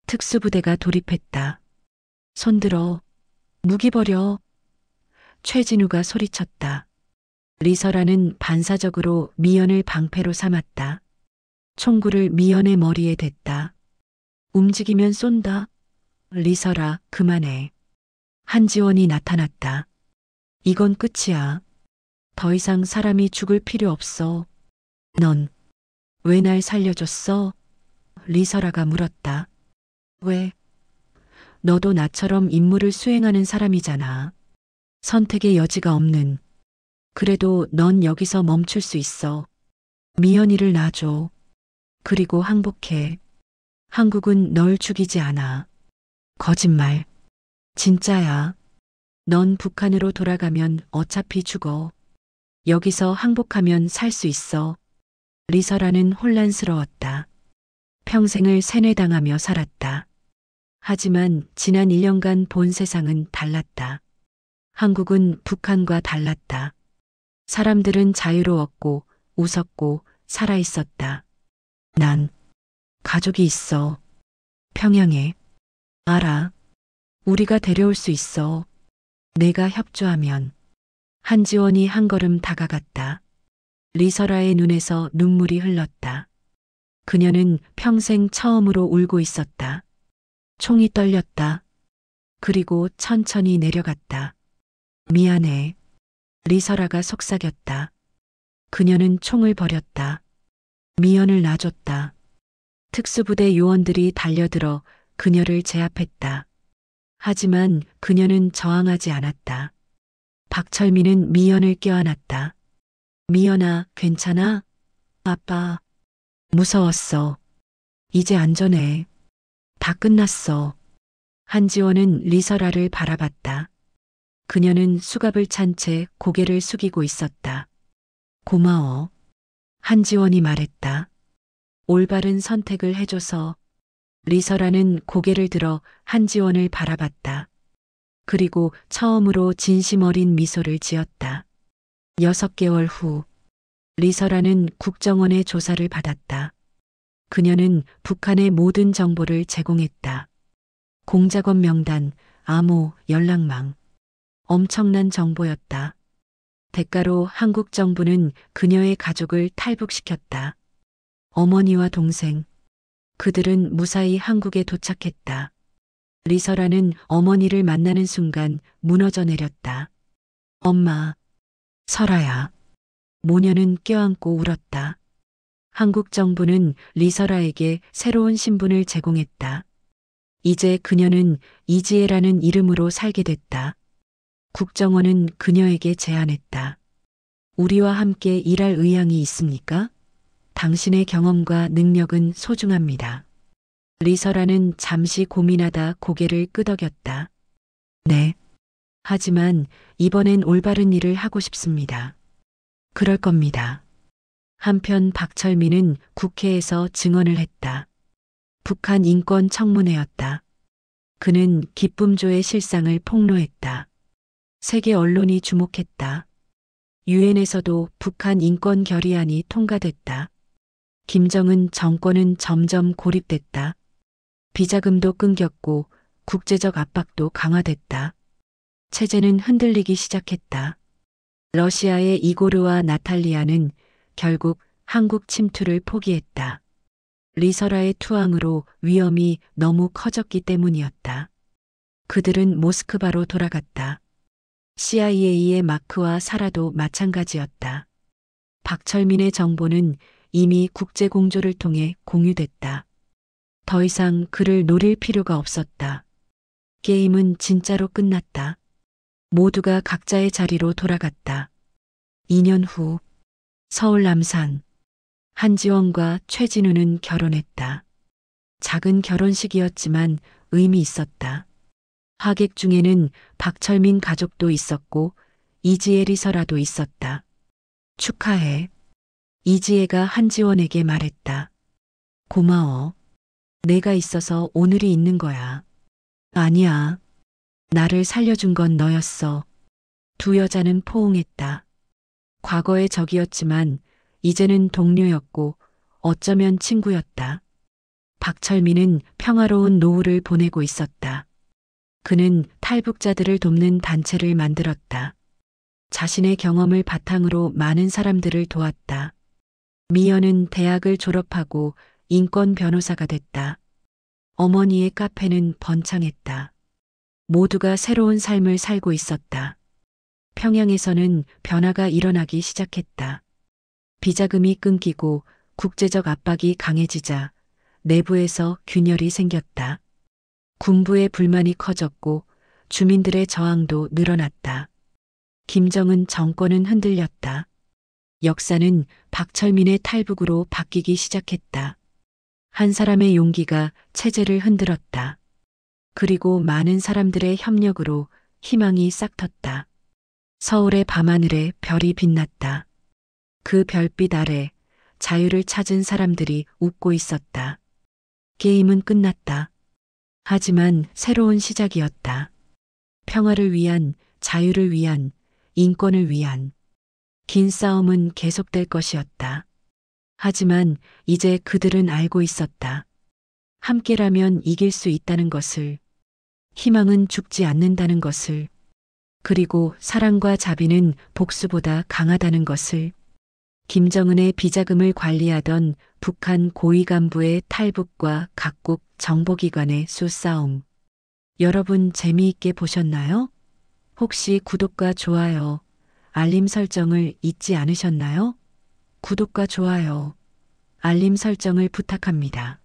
특수부대가 돌입했다. 손들어. 무기 버려. 최진우가 소리쳤다. 리설아는 반사적으로 미연을 방패로 삼았다. 총구를 미연의 머리에 댔다. 움직이면 쏜다. 리설아, 그만해. 한지원이 나타났다. 이건 끝이야. 더 이상 사람이 죽을 필요 없어. 넌 왜 날 살려줬어? 리설아가 물었다. 왜? 너도 나처럼 임무를 수행하는 사람이잖아. 선택의 여지가 없는. 그래도 넌 여기서 멈출 수 있어. 미연이를 놔줘. 그리고 항복해. 한국은 널 죽이지 않아. 거짓말. 진짜야. 넌 북한으로 돌아가면 어차피 죽어. 여기서 항복하면 살 수 있어. 리설아는 혼란스러웠다. 평생을 세뇌당하며 살았다. 하지만 지난 1년간 본 세상은 달랐다. 한국은 북한과 달랐다. 사람들은 자유로웠고 웃었고 살아있었다. 난 가족이 있어. 평양에. 알아. 우리가 데려올 수 있어. 내가 협조하면. 한지원이 한 걸음 다가갔다. 리설아의 눈에서 눈물이 흘렀다. 그녀는 평생 처음으로 울고 있었다. 총이 떨렸다. 그리고 천천히 내려갔다. 미안해. 리설아가 속삭였다. 그녀는 총을 버렸다. 미연을 놔줬다. 특수부대 요원들이 달려들어 그녀를 제압했다. 하지만 그녀는 저항하지 않았다. 박철민은 미연을 껴안았다. 미연아, 괜찮아? 아빠. 무서웠어. 이제 안전해. 다 끝났어. 한지원은 리설아를 바라봤다. 그녀는 수갑을 찬 채 고개를 숙이고 있었다. 고마워. 한지원이 말했다. 올바른 선택을 해줘서. 리설아는 고개를 들어 한지원을 바라봤다. 그리고 처음으로 진심 어린 미소를 지었다. 6개월 후, 리설아는 국정원의 조사를 받았다. 그녀는 북한의 모든 정보를 제공했다. 공작원 명단, 암호, 연락망. 엄청난 정보였다. 대가로 한국 정부는 그녀의 가족을 탈북시켰다. 어머니와 동생. 그들은 무사히 한국에 도착했다. 리설아는 어머니를 만나는 순간 무너져 내렸다. 엄마, 설아야. 모녀는 껴안고 울었다. 한국 정부는 리설아에게 새로운 신분을 제공했다. 이제 그녀는 이지혜라는 이름으로 살게 됐다. 국정원은 그녀에게 제안했다. 우리와 함께 일할 의향이 있습니까? 당신의 경험과 능력은 소중합니다. 리설아는 잠시 고민하다 고개를 끄덕였다. 네. 하지만 이번엔 올바른 일을 하고 싶습니다. 그럴 겁니다. 한편 박철민은 국회에서 증언을 했다. 북한 인권 청문회였다. 그는 기쁨조의 실상을 폭로했다. 세계 언론이 주목했다. 유엔에서도 북한 인권 결의안이 통과됐다. 김정은 정권은 점점 고립됐다. 비자금도 끊겼고 국제적 압박도 강화됐다. 체제는 흔들리기 시작했다. 러시아의 이고르와 나탈리아는 결국 한국 침투를 포기했다. 리설아의 투항으로 위험이 너무 커졌기 때문이었다. 그들은 모스크바로 돌아갔다. CIA의 마크와 사라도 마찬가지였다. 박철민의 정보는 이미 국제공조를 통해 공유됐다. 더 이상 그를 노릴 필요가 없었다. 게임은 진짜로 끝났다. 모두가 각자의 자리로 돌아갔다. 2년 후 서울 남산 한지원과 최진우는 결혼했다. 작은 결혼식이었지만 의미 있었다. 하객 중에는 박철민 가족도 있었고 이지혜 리설아도 있었다. 축하해. 이지혜가 한지원에게 말했다. 고마워. 내가 있어서 오늘이 있는 거야. 아니야. 나를 살려준 건 너였어. 두 여자는 포옹했다. 과거의 적이었지만 이제는 동료였고 어쩌면 친구였다. 박철민은 평화로운 노후를 보내고 있었다. 그는 탈북자들을 돕는 단체를 만들었다. 자신의 경험을 바탕으로 많은 사람들을 도왔다. 미연은 대학을 졸업하고 인권 변호사가 됐다. 어머니의 카페는 번창했다. 모두가 새로운 삶을 살고 있었다. 평양에서는 변화가 일어나기 시작했다. 비자금이 끊기고 국제적 압박이 강해지자 내부에서 균열이 생겼다. 군부의 불만이 커졌고 주민들의 저항도 늘어났다. 김정은 정권은 흔들렸다. 역사는 박철민의 탈북으로 바뀌기 시작했다. 한 사람의 용기가 체제를 흔들었다. 그리고 많은 사람들의 협력으로 희망이 싹텄다. 서울의 밤하늘에 별이 빛났다. 그 별빛 아래 자유를 찾은 사람들이 웃고 있었다. 게임은 끝났다. 하지만 새로운 시작이었다. 평화를 위한, 자유를 위한, 인권을 위한. 긴 싸움은 계속될 것이었다. 하지만 이제 그들은 알고 있었다. 함께라면 이길 수 있다는 것을, 희망은 죽지 않는다는 것을, 그리고 사랑과 자비는 복수보다 강하다는 것을. 김정은의 비자금을 관리하던 북한 고위 간부의 탈북과 각국 정보기관의 수싸움. 여러분 재미있게 보셨나요? 혹시 구독과 좋아요, 알림 설정을 잊지 않으셨나요? 구독과 좋아요, 알림 설정을 부탁합니다.